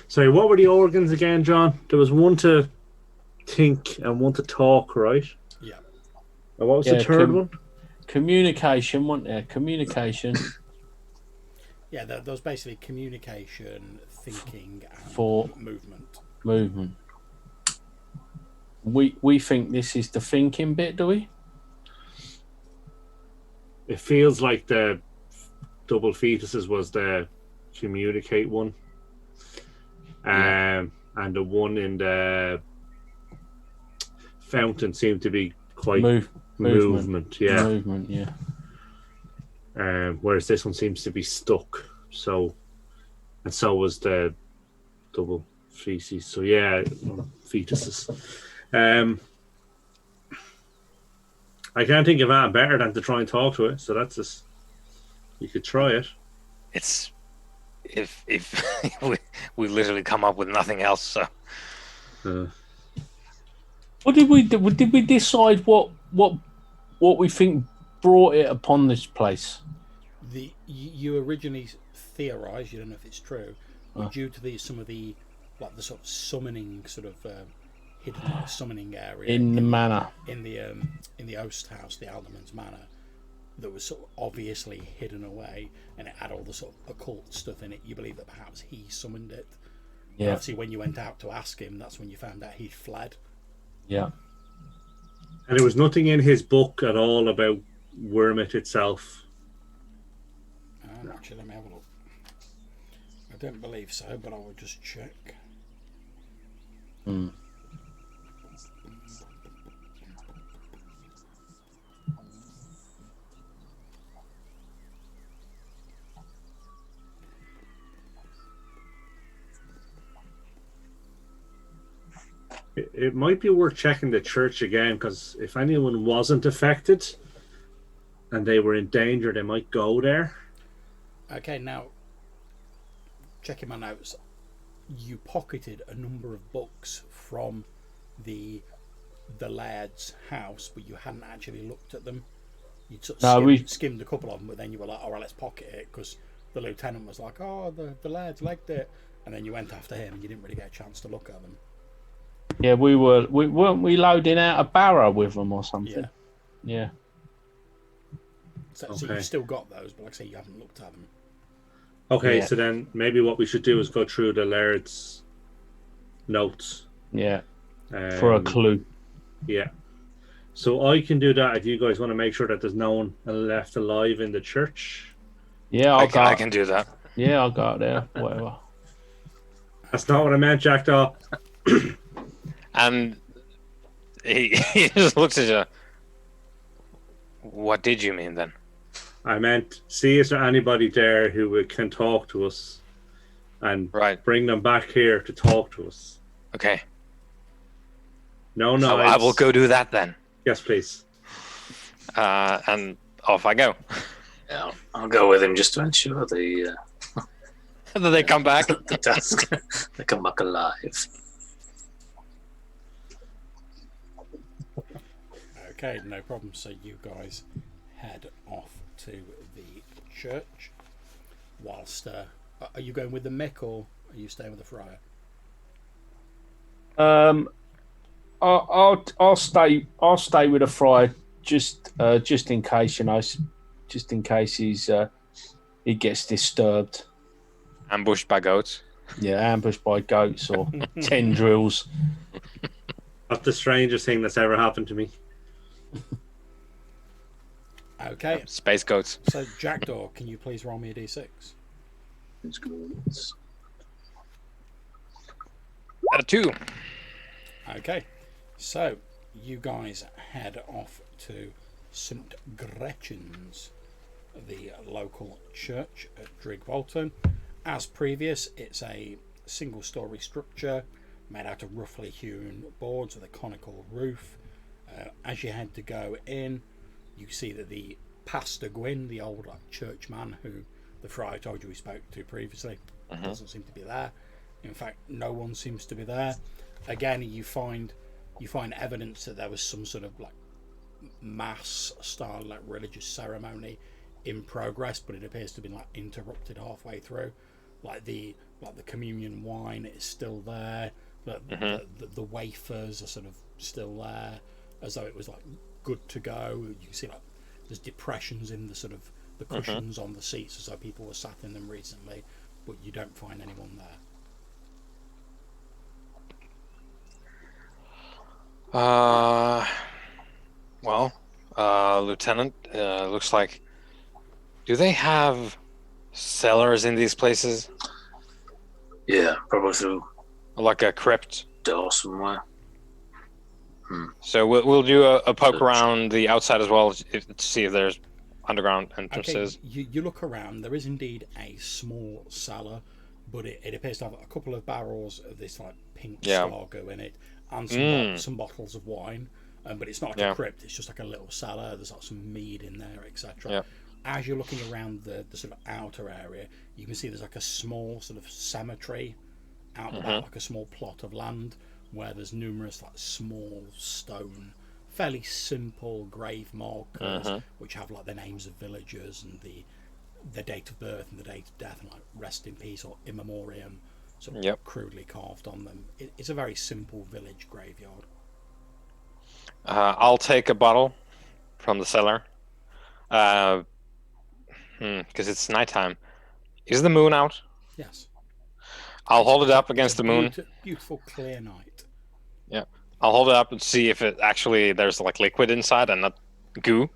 Speaker 5: Sorry, what were the organs again, John? There was one to think and one to talk, right?
Speaker 1: Yeah.
Speaker 5: And what was the third one?
Speaker 3: Communication, wasn't there? Communication.
Speaker 1: Yeah, there was basically communication, thinking, and
Speaker 3: For
Speaker 1: movement.
Speaker 3: Movement. We think this is the thinking bit, do we?
Speaker 5: It feels like the double fetuses was the communicate one. And the one in the fountain seemed to be quite movement. Yeah.
Speaker 3: Movement, yeah.
Speaker 5: Whereas this one seems to be stuck. So was the double feces. So yeah, fetuses. I can't think of anything better than to try and talk to it. So that's just, you could try it.
Speaker 4: It's if we literally come up with nothing else. So
Speaker 3: What did we do? Did we decide what we think brought it upon this place?
Speaker 1: You originally theorised, you don't know if it's true, due to some of the sort of summoning hidden summoning area
Speaker 3: in the manor
Speaker 1: in the Oast House, the Alderman's Manor, that was sort of obviously hidden away, and it had all the sort of occult stuff in it. You believe that perhaps he summoned it.
Speaker 3: Yeah.
Speaker 1: But obviously, when you went out to ask him, that's when you found out he'd fled.
Speaker 3: Yeah.
Speaker 5: And there was nothing in his book at all about Wormit itself.
Speaker 1: Actually, let me have a look. I don't believe so, but I will just check.
Speaker 5: It might be worth checking the church again, because if anyone wasn't affected and they were in danger, they might go there.
Speaker 1: Okay, now, checking my notes, you pocketed a number of books from the laird's house, but you hadn't actually looked at them. You'd sort of skimmed a couple of them, but then you were like, all right, let's pocket it, because the lieutenant was like, oh, the laird's legged it, and then you went after him and you didn't really get a chance to look at them.
Speaker 3: Yeah, weren't we loading out a barrow with them or something? Yeah.
Speaker 1: So you've still got those, but like I say, you haven't looked at them.
Speaker 5: Okay, so then maybe what we should do is go through the laird's notes.
Speaker 3: Yeah. For a clue.
Speaker 5: Yeah. So I can do that if you guys want to make sure that there's no one left alive in the church.
Speaker 3: Yeah,
Speaker 4: I can do that.
Speaker 3: Yeah, I'll go out there. Whatever.
Speaker 5: That's not what I meant, Jackdaw.
Speaker 4: And he just looks at you. What did you mean then?
Speaker 5: I meant, see, is there anybody there who can talk to us and bring them back here to talk to us?
Speaker 4: Okay.
Speaker 5: No.
Speaker 4: So I will go do that then.
Speaker 5: Yes, please.
Speaker 4: And off I go.
Speaker 2: Yeah, I'll go with him just to ensure the
Speaker 4: And then they come back.
Speaker 2: the task. They come back alive.
Speaker 1: Okay, no problem. So you guys head off to the church. Whilst are you going with the Mick or are you staying with the Friar?
Speaker 3: I'll stay with the Friar just in case, just in case he gets disturbed.
Speaker 4: Ambushed by goats.
Speaker 3: Yeah, ambushed by goats or tendrils.
Speaker 5: That's the strangest thing that's ever happened to me.
Speaker 1: Okay.
Speaker 4: Space goats.
Speaker 1: So, Jackdaw, can you please roll me a d6?
Speaker 2: Let's go.
Speaker 4: 2.
Speaker 1: Okay. So, you guys head off to St. Gretchen's, the local church at Drigwalton. As previous, it's a single-storey structure made out of roughly hewn boards with a conical roof. As you head to go in, you see that the Pastor Gwyn, the old churchman who the friar told you we spoke to previously, doesn't seem to be there. In fact, no one seems to be there. Again, you find evidence that there was some sort of like mass style like religious ceremony in progress, but it appears to have been like interrupted halfway through. Like the communion wine is still there. The wafers are sort of still there, as though it was like good to go. You can see like there's depressions in the sort of the cushions on the seats, as though people were sat in them recently, but you don't find anyone there.
Speaker 4: Lieutenant, looks like. Do they have cellars in these places?
Speaker 2: Yeah, probably through
Speaker 4: Like a crypt?
Speaker 2: door somewhere.
Speaker 4: So we'll do a poke around the outside as well to see if there's underground entrances.
Speaker 1: Okay, you look around. There is indeed a small cellar, but it appears to have a couple of barrels of this like pink Slargo in it, and some bottles of wine. But it's not like a crypt. It's just like a little cellar. There's like some mead in there, etc.
Speaker 4: Yeah.
Speaker 1: As you're looking around the sort of outer area, you can see there's like a small sort of cemetery out the back, like a small plot of land where there's numerous like small stone, fairly simple grave markers which have like the names of villagers and the date of birth and the date of death and like rest in peace or in memoriam sort of crudely carved on them. It's a very simple village graveyard.
Speaker 4: I'll take a bottle from the cellar. Because it's nighttime. Is the moon out?
Speaker 1: Yes.
Speaker 4: I'll hold it up against the moon.
Speaker 1: Beautiful clear night.
Speaker 4: Yeah. I'll hold it up and see if it actually there's like liquid inside and not goo.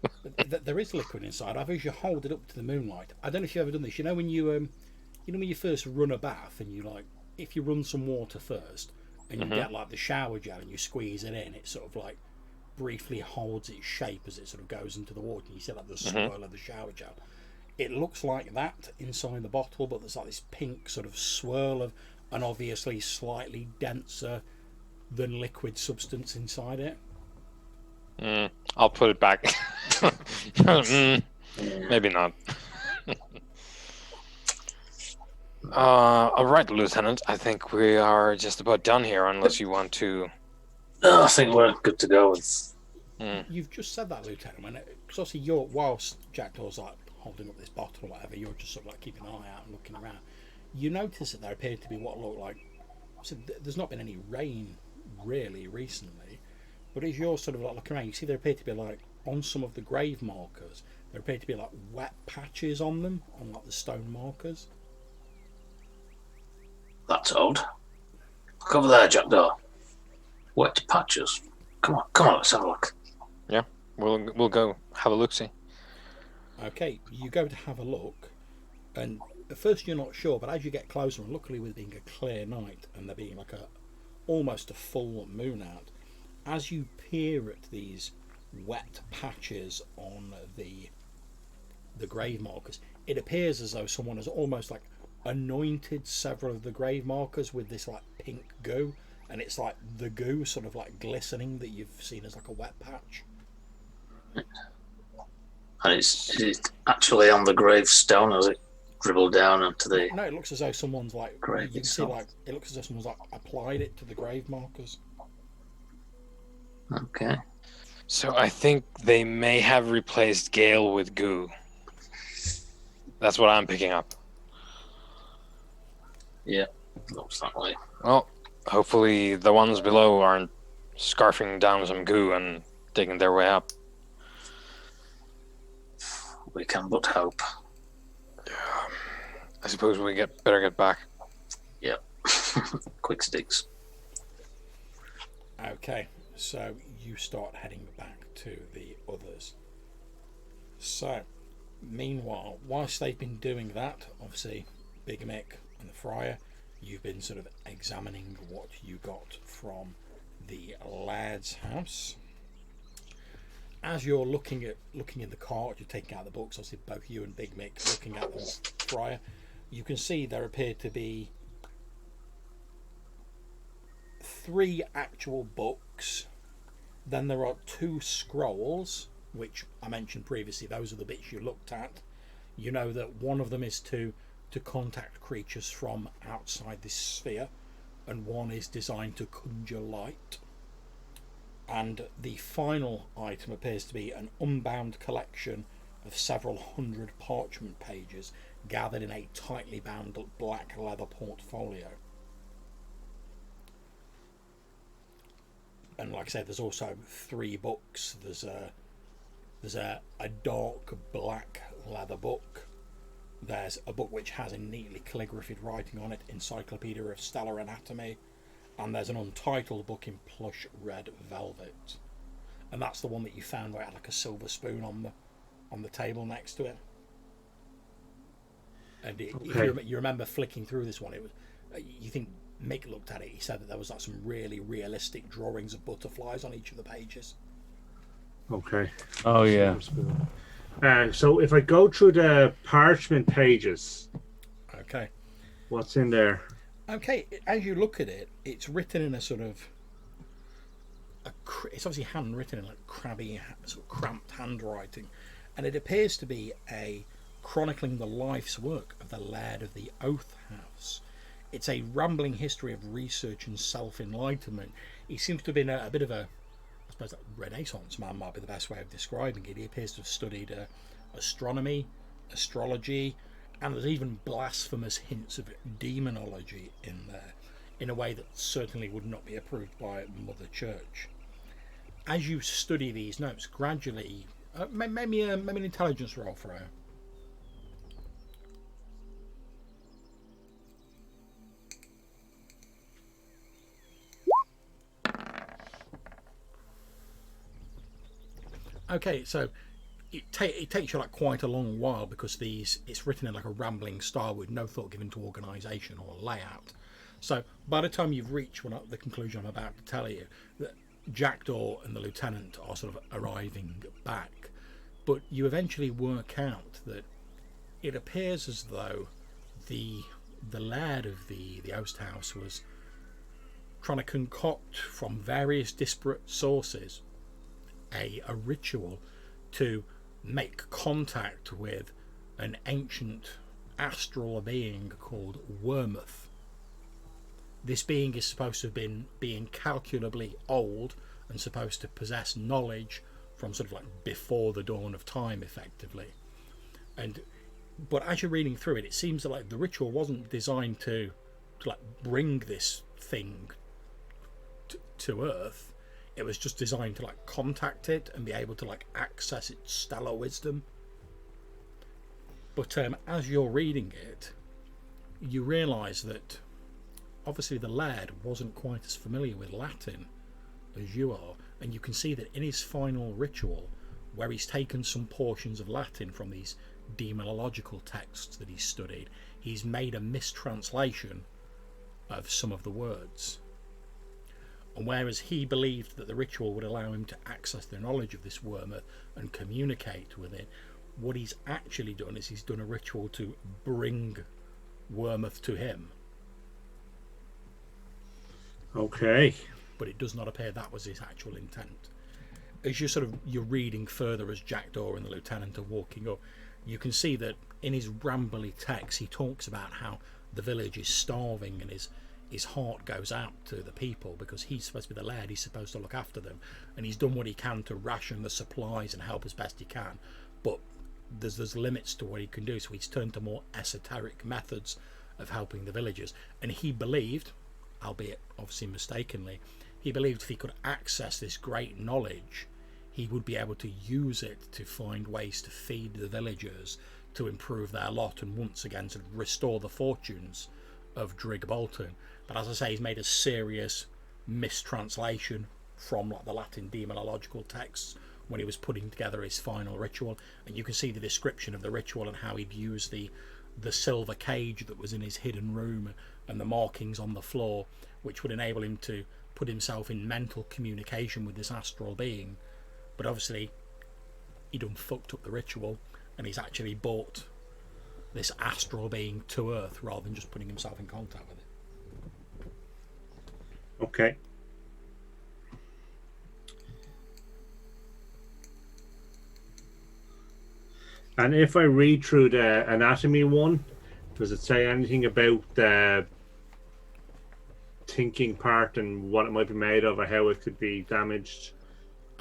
Speaker 1: There is liquid inside. I've you hold it up to the moonlight. I don't know if you've ever done this. You know when you when you first run a bath and you like if you run some water first and you get like the shower gel and you squeeze it in, it sort of like briefly holds its shape as it sort of goes into the water and you see like the swirl of the shower gel. It looks like that inside the bottle, but there's like this pink sort of swirl of an obviously slightly denser than liquid substance inside it.
Speaker 4: I'll put it back. Maybe not. All right, Lieutenant. I think we are just about done here, unless you want to.
Speaker 2: No, I think we're good to go.
Speaker 1: You've just said that, Lieutenant. Because obviously, whilst Jackdaw's like holding up this bottle or whatever, you're just sort of like keeping an eye out and looking around. You notice that there appeared to be what looked like. So there's not been any rain really recently, but as you're sort of like looking around, you see there appear to be like on some of the grave markers, there appear to be like wet patches on them, on like the stone markers.
Speaker 2: That's odd. Look over there, Jackdaw. Wet patches. Come on, let's have a look.
Speaker 4: Yeah, we'll go have a look-see.
Speaker 1: Okay, you go to have a look, and at first you're not sure, but as you get closer, and luckily with being a clear night and there being like almost a full moon out, as you peer at these wet patches on the grave markers, it appears as though someone has almost like anointed several of the grave markers with this like pink goo, and it's like the goo sort of like glistening that you've seen as like a wet patch.
Speaker 2: And is it actually on the gravestone, or is it dribbled down into the?
Speaker 1: No, it looks as though someone's like
Speaker 2: grave
Speaker 1: you can see
Speaker 2: itself.
Speaker 1: like it looks as though someone's like applied it to the grave markers.
Speaker 2: Okay.
Speaker 4: So I think they may have replaced Gale with goo. That's what I'm picking up.
Speaker 2: Yeah, looks that way.
Speaker 4: Well, hopefully the ones below aren't scarfing down some goo and digging their way up.
Speaker 2: We can but hope.
Speaker 4: I suppose we better get back.
Speaker 2: Yep. Quick sticks.
Speaker 1: Okay, so you start heading back to the others. So, meanwhile, whilst they've been doing that, obviously, Big Mick and the Friar, you've been sort of examining what you got from the lad's house. as you're looking in the cart, you're taking out the books. Obviously, both you and Big Mick looking at them prior. You can see there appear to be 3 actual books. Then there are 2 scrolls, which I mentioned previously. Those are the bits you looked at. You know that one of them is to contact creatures from outside this sphere, and one is designed to conjure light. And the final item appears to be an unbound collection of several hundred parchment pages gathered in a tightly bound black leather portfolio. And like I said, there's also 3 books. There's a dark black leather book. There's a book which has a neatly calligraphied writing on it, Encyclopedia of Stellar Anatomy, and there's an untitled book in plush red velvet. And that's the one that you found where it had like a silver spoon on the table next to it. And if you remember flicking through this one, it was you think Mick looked at it. He said that there was like some really realistic drawings of butterflies on each of the pages.
Speaker 5: Okay.
Speaker 3: Oh yeah.
Speaker 5: So if I go through the parchment pages,
Speaker 1: Okay.
Speaker 5: what's in there?
Speaker 1: Okay, as you look at it, it's written in a sort of it's obviously handwritten in like crabby, sort of cramped handwriting, and it appears to be a chronicling the life's work of the Laird of the Oath House. It's a rambling history of research and self-enlightenment. He seems to have been a bit of a, I suppose, a Renaissance man might be the best way of describing it. He appears to have studied astronomy, astrology, and there's even blasphemous hints of demonology in there, in a way that certainly would not be approved by Mother Church. As you study these notes, gradually, maybe an intelligence roll for her. Okay, so it takes you like quite a long while because it's written in like a rambling style with no thought given to organisation or layout. So by the time you've reached the conclusion I'm about to tell you, that Jackdaw and the lieutenant are sort of arriving back, but you eventually work out that it appears as though the laird of the Oast House was trying to concoct from various disparate sources a ritual to make contact with an ancient astral being called Wormuth. This being is supposed to have been incalculably old and supposed to possess knowledge from sort of like before the dawn of time, effectively. But as you're reading through it, it seems that like the ritual wasn't designed to like bring this thing to Earth. It was just designed to like contact it and be able to like access its stellar wisdom. But as you're reading it, you realise that obviously the laird wasn't quite as familiar with Latin as you are, and you can see that in his final ritual, where he's taken some portions of Latin from these demonological texts that he's studied, he's made a mistranslation of some of the words. And whereas he believed that the ritual would allow him to access the knowledge of this Wormuth and communicate with it, what he's actually done is he's done a ritual to bring Wormuth to him.
Speaker 5: Okay.
Speaker 1: But it does not appear that was his actual intent. As you're reading further as Jackdaw and the lieutenant are walking up, you can see that in his rambly text he talks about how the village is starving and his heart goes out to the people because he's supposed to be the laird, he's supposed to look after them, and he's done what he can to ration the supplies and help as best he can, but there's limits to what he can do, so he's turned to more esoteric methods of helping the villagers. And he believed, albeit obviously mistakenly, he believed if he could access this great knowledge, he would be able to use it to find ways to feed the villagers, to improve their lot, and once again to restore the fortunes of Drig Bolton. But as I say, he's made a serious mistranslation from like the Latin demonological texts when he was putting together his final ritual, and you can see the description of the ritual and how he'd used the silver cage that was in his hidden room and the markings on the floor, which would enable him to put himself in mental communication with this astral being. But obviously he done fucked up the ritual, and he's actually brought this astral being to Earth rather than just putting himself in contact with it.
Speaker 5: Okay. And if I read through the anatomy one, does it say anything about the thinking part and what it might be made of, or how it could be damaged?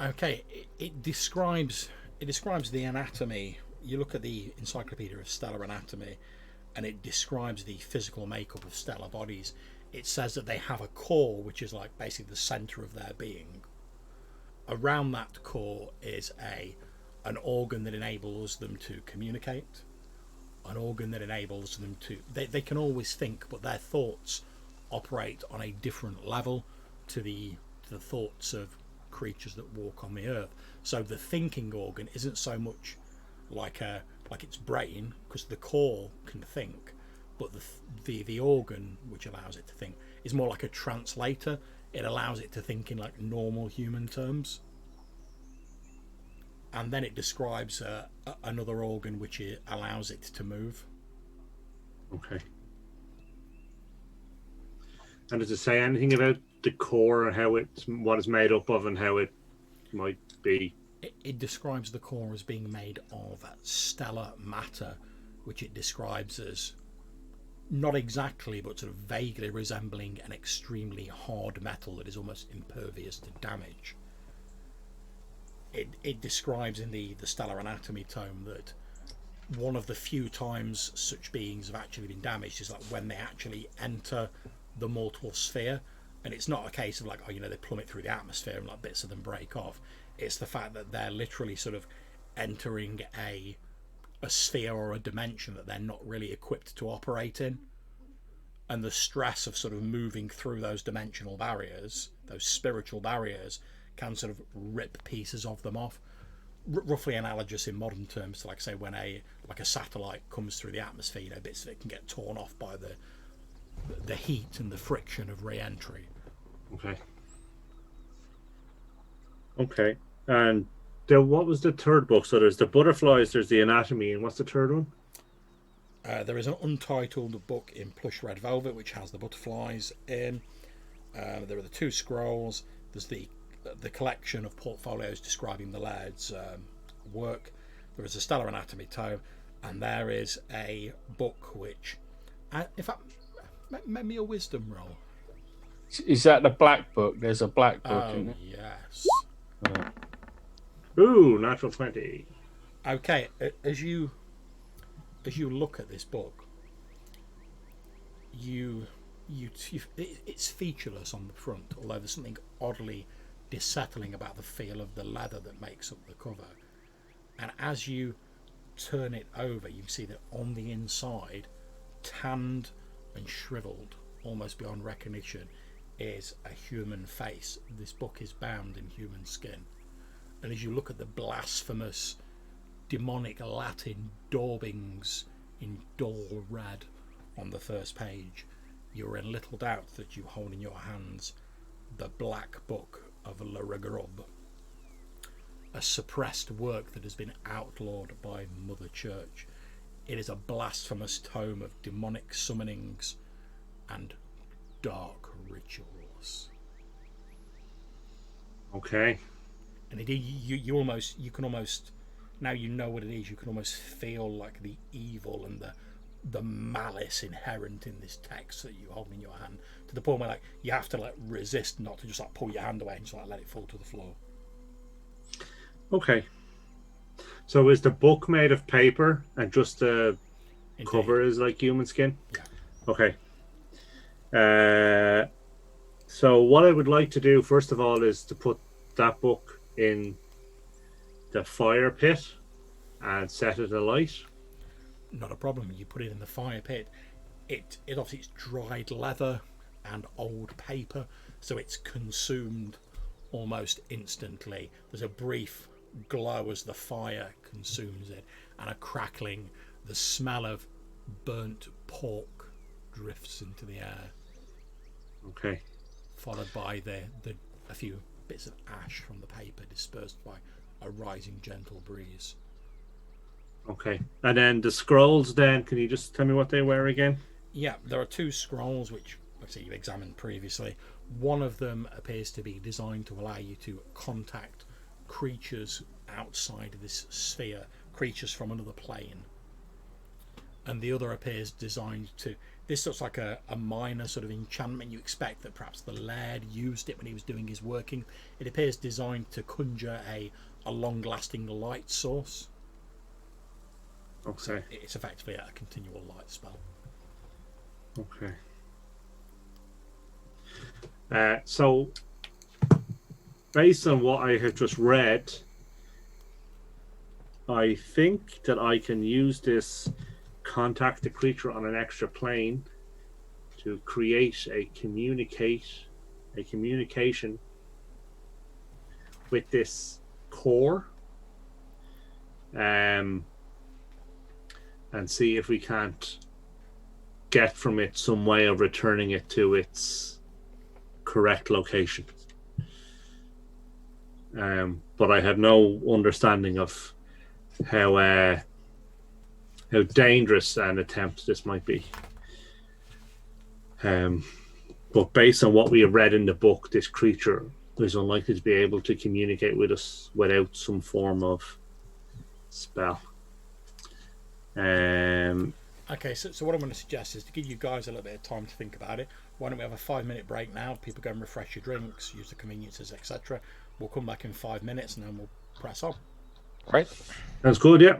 Speaker 1: Okay, it describes the anatomy. You look at the Encyclopedia of Stellar Anatomy, and it describes the physical makeup of stellar bodies. It says that they have a core, which is like basically the center of their being. Around that core is an organ that enables them to communicate, an organ that enables them to... They can always think, but their thoughts operate on a different level to the thoughts of creatures that walk on the earth. So the thinking organ isn't so much like its brain, because the core can think, but the organ which allows it to think is more like a translator. It allows it to think in like normal human terms. And then it describes another organ which allows it to move.
Speaker 5: Okay. And does it say anything about the core and how what it's made up of and how it might be?
Speaker 1: It describes the core as being made of stellar matter, which it describes as not exactly, but sort of vaguely resembling an extremely hard metal that is almost impervious to damage. It describes in the Stellar Anatomy tome that one of the few times such beings have actually been damaged is like when they actually enter the mortal sphere, and it's not a case of like, oh, they plummet through the atmosphere and like bits of them break off. It's the fact that they're literally sort of entering a sphere or a dimension that they're not really equipped to operate in, and the stress of sort of moving through those dimensional barriers, those spiritual barriers, can sort of rip pieces of them off. Roughly analogous in modern terms to, like, say, when a satellite comes through the atmosphere, bits of it can get torn off by the heat and the friction of re-entry.
Speaker 5: Okay. And what was the third book? So there's the butterflies, there's the anatomy, and what's the third one?
Speaker 1: There is an untitled book in plush red velvet which has the butterflies in. There are the two scrolls. There's the collection of portfolios describing the laird's work. There is a Stellar Anatomy tome, and there is a book which, in fact, make me a wisdom roll.
Speaker 3: Is that the black book? There's a black book in it.
Speaker 1: Yes.
Speaker 5: Ooh, natural 20.
Speaker 1: Okay, as you look at this book, it's featureless on the front, although there's something oddly dissettling about the feel of the leather that makes up the cover. And as you turn it over, you see that on the inside, tanned and shriveled almost beyond recognition, is a human face. This book is bound in human skin, and as you look at the blasphemous demonic Latin daubings in dull red on the first page, you are in little doubt that you hold in your hands the Black Book of La Regrobe, a suppressed work that has been outlawed by Mother Church. It is a blasphemous tome of demonic summonings and dark rituals.
Speaker 5: Okay.
Speaker 1: And indeed, you can almost, now you know what it is, you can almost feel like the evil and the malice inherent in this text that you hold in your hand, to the point where like you have to like resist not to just like pull your hand away and just like let it fall to the floor.
Speaker 5: Okay. So is the book made of paper and just the
Speaker 1: Indeed.
Speaker 5: cover is like human skin?
Speaker 1: Yeah.
Speaker 5: Okay. So what I would like to do first of all is to put that book in the fire pit and set it alight.
Speaker 1: Not a problem. You put it in the fire pit. It obviously, it's dried leather and old paper, so it's consumed almost instantly. There's a brief glow as the fire consumes it, and a crackling. The smell of burnt pork drifts into the air.
Speaker 5: Okay.
Speaker 1: Followed by a few bits of ash from the paper dispersed by a rising gentle breeze.
Speaker 5: Okay. And then the scrolls then, can you just tell me what they were again?
Speaker 1: Yeah, there are 2 scrolls which, like I say, you've examined previously. One of them appears to be designed to allow you to contact creatures outside of this sphere, creatures from another plane. And the other appears designed to... This looks like a minor sort of enchantment. You expect that perhaps the laird used it when he was doing his working. It appears designed to conjure a long-lasting light source.
Speaker 5: Okay.
Speaker 1: So it's effectively a continual light spell.
Speaker 5: Okay. So, based on what I have just read, I think that I can use this contact the creature on an extra plane to create a communication with this core, and see if we can't get from it some way of returning it to its correct location. But I have no understanding of how dangerous an attempt this might be. But based on what we have read in the book, this creature is unlikely to be able to communicate with us without some form of spell.
Speaker 1: Okay, so what I'm going to suggest is to give you guys a little bit of time to think about it. Why don't we have a 5-minute break now? People go and refresh your drinks, use the conveniences, etc. We'll come back in 5 minutes and then we'll press on.
Speaker 4: Right.
Speaker 5: That's good, yeah.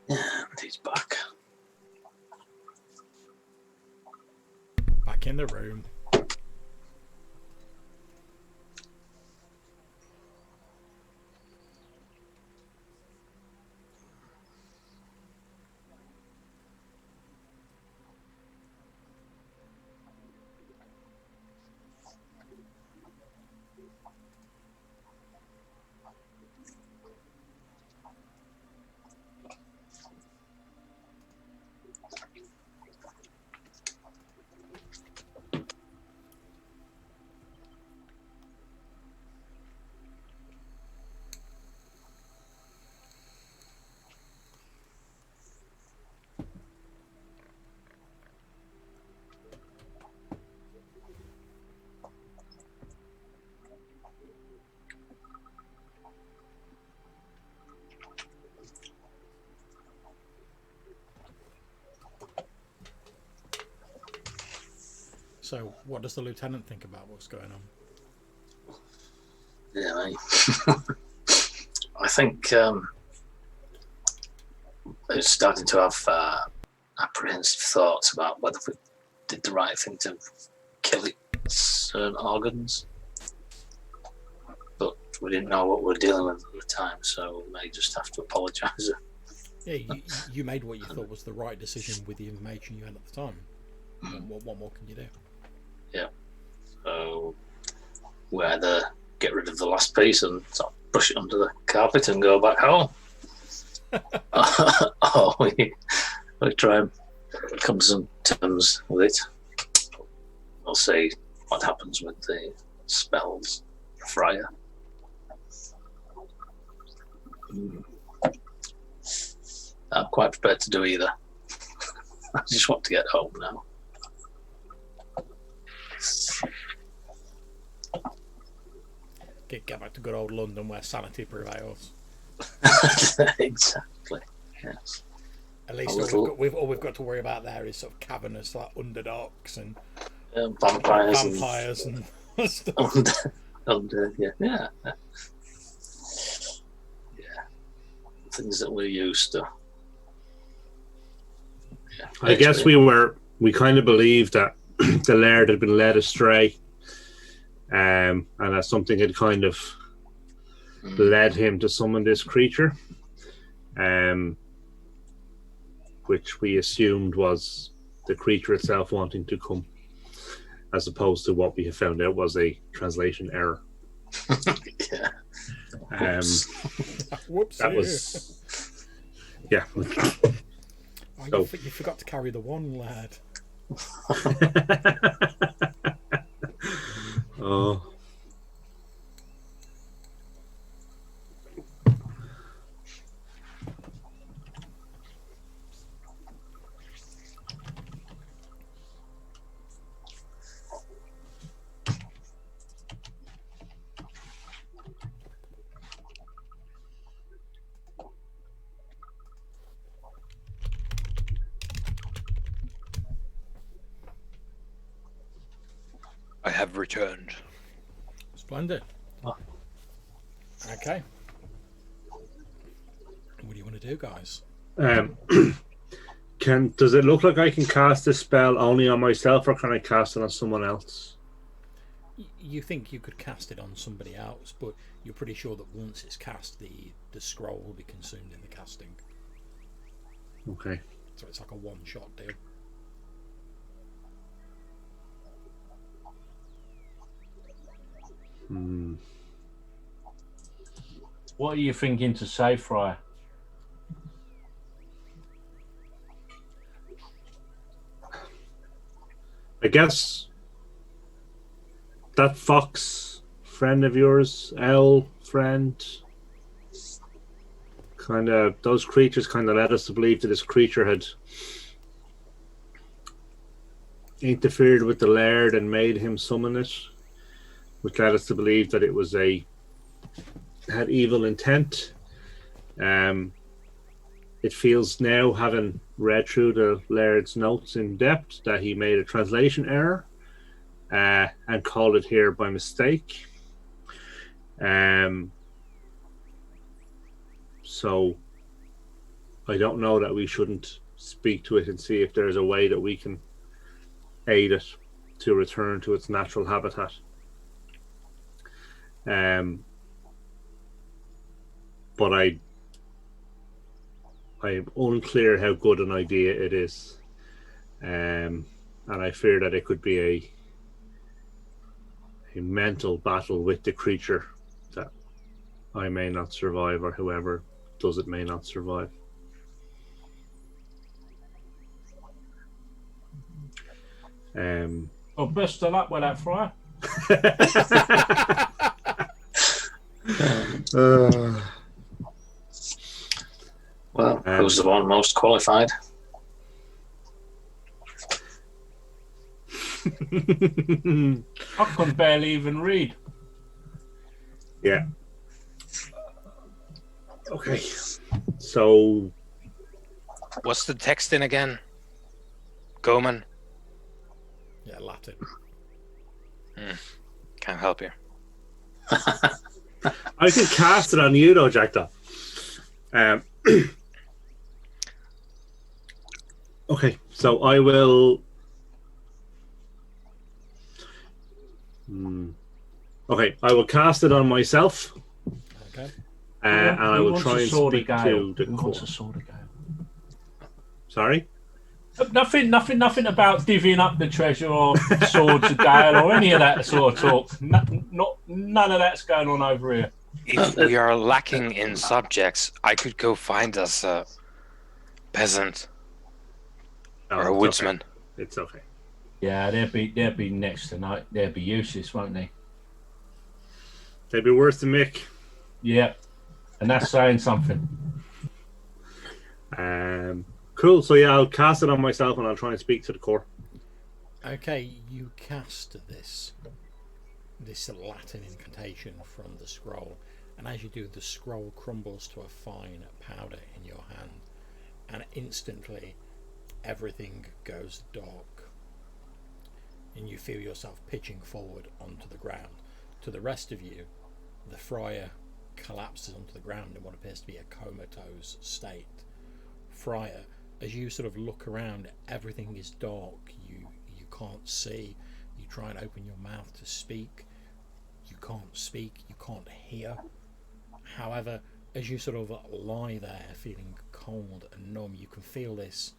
Speaker 2: And he's back.
Speaker 1: Back in the room. So, what does the lieutenant think about what's going on?
Speaker 2: Yeah, I think it's starting to have apprehensive thoughts about whether we did the right thing to kill its organs. But we didn't know what we were dealing with at the time, so we may just have to apologise.
Speaker 1: Yeah, you made what you thought was the right decision with the information you had at the time. What more can you do?
Speaker 2: Yeah. So we either get rid of the last piece and sort of brush it under the carpet and go back home, or we try and come to some terms with it. We'll see what happens with the spells, Friar. I'm quite prepared to do either. I just want to get home now.
Speaker 1: Get back to good old London where sanity prevails.
Speaker 2: Exactly. Yes.
Speaker 1: At least all we've got to worry about there is sort of cavernous, like underdarks and
Speaker 2: vampires
Speaker 1: and stuff.
Speaker 2: Yeah. Things that we're used to. Yeah.
Speaker 5: I guess we kind of believed that the laird had been led astray, and that something had kind of led him to summon this creature, which we assumed was the creature itself wanting to come, as opposed to what we have found out was a translation error.
Speaker 2: Yeah.
Speaker 1: Whoops.
Speaker 5: That was, yeah.
Speaker 1: Oh, you forgot to carry the one, lad.
Speaker 5: Oh.
Speaker 4: I have returned.
Speaker 1: Splendid.
Speaker 2: Oh.
Speaker 1: Okay. What do you want to do, guys?
Speaker 5: Does it look like I can cast this spell only on myself, or can I cast it on someone else?
Speaker 1: You think you could cast it on somebody else, but you're pretty sure that once it's cast, the scroll will be consumed in the casting.
Speaker 5: Okay.
Speaker 1: So it's like a one-shot deal.
Speaker 3: What are you thinking to say, Friar?
Speaker 5: I guess that fox friend of yours, owl friend, those creatures kind of led us to believe that this creature had interfered with the laird and made him summon it, which led us to believe that it was had evil intent. It feels now, having read through the laird's notes in depth, that he made a translation error and called it here by mistake. So I don't know that we shouldn't speak to it and see if there's a way that we can aid it to return to its natural habitat. But I am unclear how good an idea it is, and I fear that it could be a mental battle with the creature that I may not survive, or whoever does it may not survive.
Speaker 3: Well, best of luck with that, Friar.
Speaker 2: Well, who's the one most qualified?
Speaker 3: I can barely even read.
Speaker 5: Yeah. Okay. So,
Speaker 4: What's the text in again? Goman?
Speaker 1: Yeah, Latin.
Speaker 4: Can't help you.
Speaker 5: I can cast it on you, though, Jack. Okay, so I will Okay, I will cast it on myself.
Speaker 1: Okay.
Speaker 5: And I will try and speak to the
Speaker 3: Who
Speaker 5: core.
Speaker 3: wants a sword of Gale?
Speaker 5: Sorry?
Speaker 3: Nothing about divvying up the treasure or swords of Gale or any of that sort of talk. None of that's going on over here.
Speaker 4: If we are lacking in subjects, I could go find us a peasant or a woodsman.
Speaker 5: Okay. It's okay.
Speaker 3: Yeah, they'll be next tonight. They'll be useless, won't they?
Speaker 5: They'd be worse than Mick.
Speaker 3: Yeah, and that's saying something.
Speaker 5: Cool. So yeah, I'll cast it on myself, and I'll try and speak to the core.
Speaker 1: Okay, you cast this Latin incantation from the scroll, and as you do, the scroll crumbles to a fine powder in your hand, and instantly everything goes dark, and you feel yourself pitching forward onto the ground. To the rest of you, the friar collapses onto the ground in what appears to be a comatose state. Friar, as you sort of look around, everything is dark. You can't see. You try and open your mouth to speak. You can't speak. You can't hear. However, as you sort of lie there, feeling cold and numb, you can feel these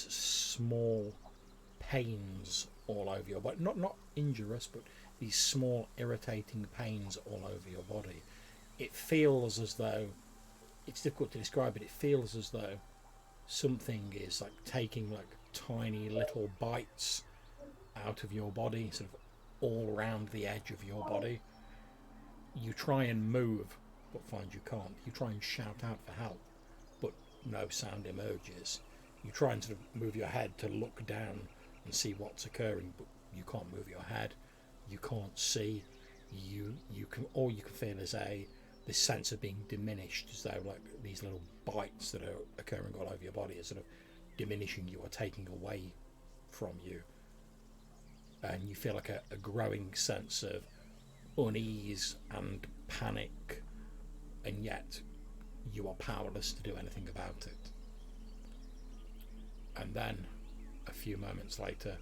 Speaker 1: small pains all over your body. Not injurious, but these small irritating pains all over your body. It feels as though, it's difficult to describe, but it feels as though something is like taking like tiny little bites out of your body, sort of all around the edge of your body. You try and move, but find you can't. You try and shout out for help, but no sound emerges. You try and sort of move your head to look down and see what's occurring, but you can't move your head. You can't see. You can, all you can feel is this sense of being diminished, as though like these little bites that are occurring all over your body are sort of diminishing you or taking away from you. And you feel like a growing sense of unease and panic, and yet you are powerless to do anything about it. And then a few moments later,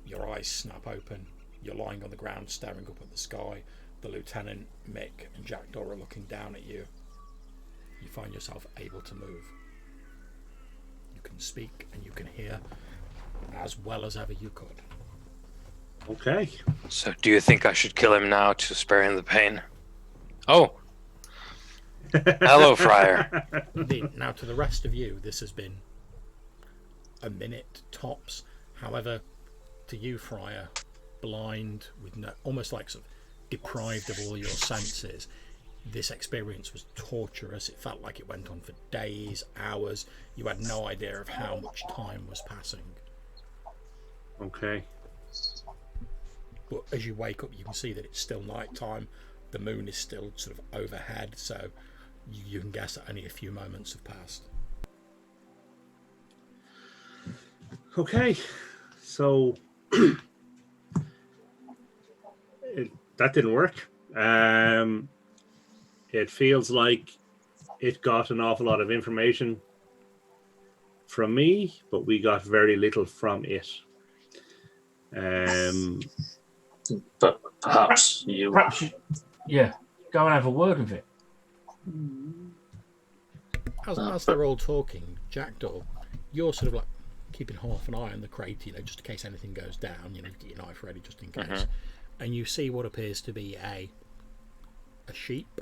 Speaker 1: your eyes snap open. You're lying on the ground staring up at the sky. The lieutenant, Mick, and Jackdaw are looking down at you. You find yourself able to move. You can speak and you can hear as well as ever you could.
Speaker 5: Okay.
Speaker 4: So do you think I should kill him now to spare him the pain? Oh! Hello, Friar.
Speaker 1: Indeed. Now to the rest of you, this has been a minute tops. However, to you, Friar, blind, with no, almost like sort of deprived of all your senses, this experience was torturous. It felt like it went on for days, hours. You had no idea of how much time was passing.
Speaker 5: Okay.
Speaker 1: But as you wake up, you can see that it's still night time. The moon is still sort of overhead, so you can guess that only a few moments have passed.
Speaker 5: Okay. So that didn't work. It feels like it got an awful lot of information from me, but we got very little from it.
Speaker 2: But perhaps you...
Speaker 3: Yeah, go and have a word with it.
Speaker 1: As they're all talking, Jackdaw, you're sort of like keeping half an eye on the crate, just in case anything goes down, get your knife ready just in case. Mm-hmm. And you see what appears to be a sheep,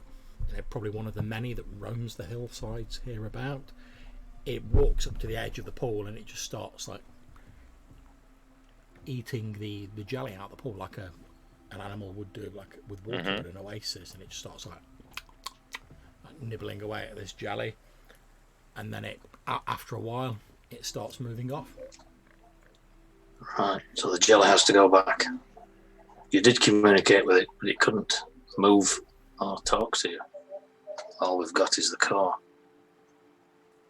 Speaker 1: probably one of the many that roams the hillsides hereabout. It walks up to the edge of the pool and it just starts like eating the jelly out of the pool like an animal would do, like with water at an oasis, and it just starts like nibbling away at this jelly, and then after a while it starts moving off.
Speaker 2: Right, so the jelly has to go back. You did communicate with it, but it couldn't move or talk to you. All we've got is the core.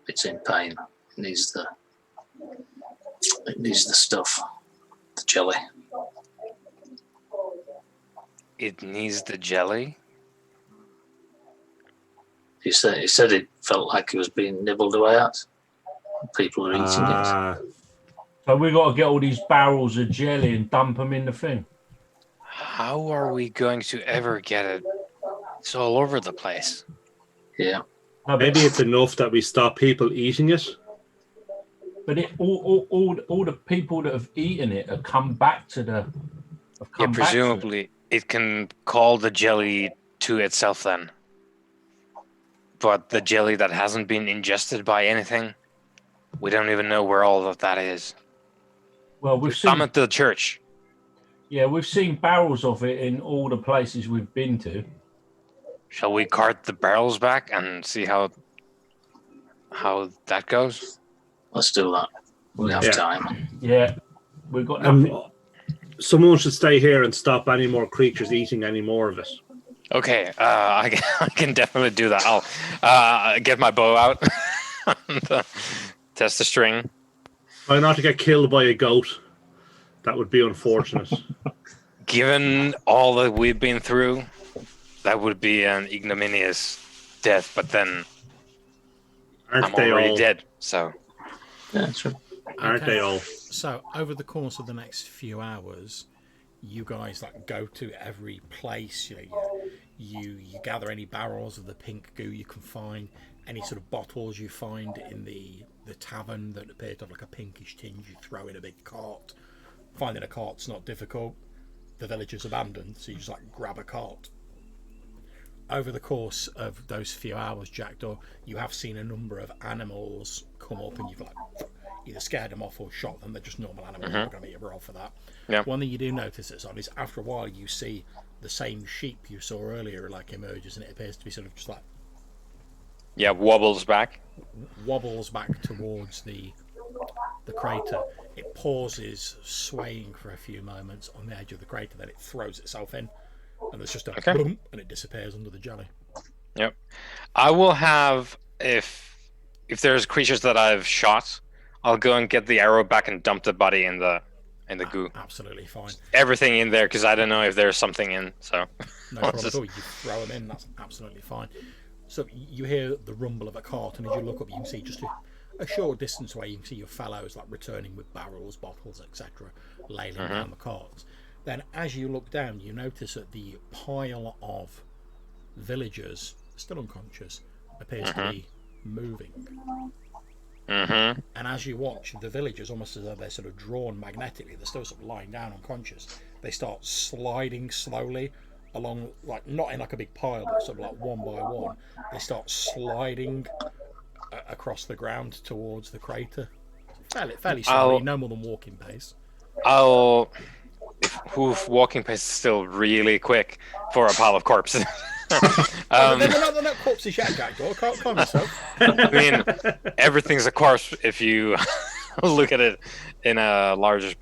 Speaker 2: It's in pain. It needs the stuff, the jelly.
Speaker 4: It needs the jelly?
Speaker 2: He said it felt like it was being nibbled away at. People are eating it.
Speaker 3: So we got to get all these barrels of jelly and dump them in the thing.
Speaker 4: How are we going to ever get it? It's all over the place.
Speaker 2: Yeah.
Speaker 3: No,
Speaker 5: Maybe it's enough that we stop people eating it.
Speaker 3: But all the people that have eaten it have come back to the. Have
Speaker 4: Yeah,
Speaker 3: come back to it.
Speaker 4: presumably it can call the jelly to itself then. But the jelly that hasn't been ingested by anything, we don't even know where all of that is.
Speaker 3: Well, we've seen.
Speaker 4: Summon the church.
Speaker 3: Yeah, we've seen barrels of it in all the places we've been to.
Speaker 4: Shall we cart the barrels back and see how that goes?
Speaker 2: Let's do that. We have
Speaker 5: Yeah.
Speaker 2: time.
Speaker 3: Yeah, we've got nothing.
Speaker 5: Someone should stay here and stop any more creatures eating any more of it.
Speaker 4: Okay, I can definitely do that. I'll get my bow out and test the string.
Speaker 5: Try not to get killed by a goat. That would be unfortunate.
Speaker 4: Given all that we've been through, that would be an ignominious death. But then
Speaker 5: Aren't
Speaker 4: I'm
Speaker 5: they
Speaker 4: already
Speaker 5: all?
Speaker 4: dead, so
Speaker 2: Yeah, true.
Speaker 5: Aren't they all?
Speaker 1: So over the course of the next few hours, you guys like go to every place. You gather any barrels of the pink goo you can find, any sort of bottles you find in the tavern that appear to have like a pinkish tinge. You throw in a big cart. Finding a cart's not difficult. The village is abandoned, so you just like grab a cart. Over the course of those few hours, Jackdaw, you have seen a number of animals come up, and you've like either scared them off or shot them. They're just normal animals. You're not going to be a roll for that.
Speaker 4: Yeah.
Speaker 1: One thing you do notice that's odd is after a while you see the same sheep you saw earlier like emerges, and it appears to be sort of just like
Speaker 4: wobbles back.
Speaker 1: wobbles back towards the crater. It pauses, swaying for a few moments on the edge of the crater, then it throws itself in, and there's just a boom, and it disappears under the jelly.
Speaker 4: Yep. I will have if there's creatures that I've shot, I'll go and get the arrow back and dump the body in the goo.
Speaker 1: Absolutely fine.
Speaker 4: Everything in there because I don't know if there's something in. So
Speaker 1: No problem at all. You throw them in. That's absolutely fine. So you hear the rumble of a cart, and as you look up, you can see just a short distance away. You can see your fellows like returning with barrels, bottles, etc., laying down the carts. Then, as you look down, you notice that the pile of villagers, still unconscious, appears to be moving. And as you watch, the villagers, almost as though they're sort of drawn magnetically, they're still sort of lying down unconscious. They start sliding slowly along, like not in like a big pile, but sort of like one by one. They start sliding across the ground towards the crater. Fairly slowly, no more than walking pace.
Speaker 4: Hoof walking pace is still really quick for a pile of corpses.
Speaker 1: They're not corpses yet, Jackdaw. Calm yourself.
Speaker 4: I mean, everything's a corpse if you look at it in a larger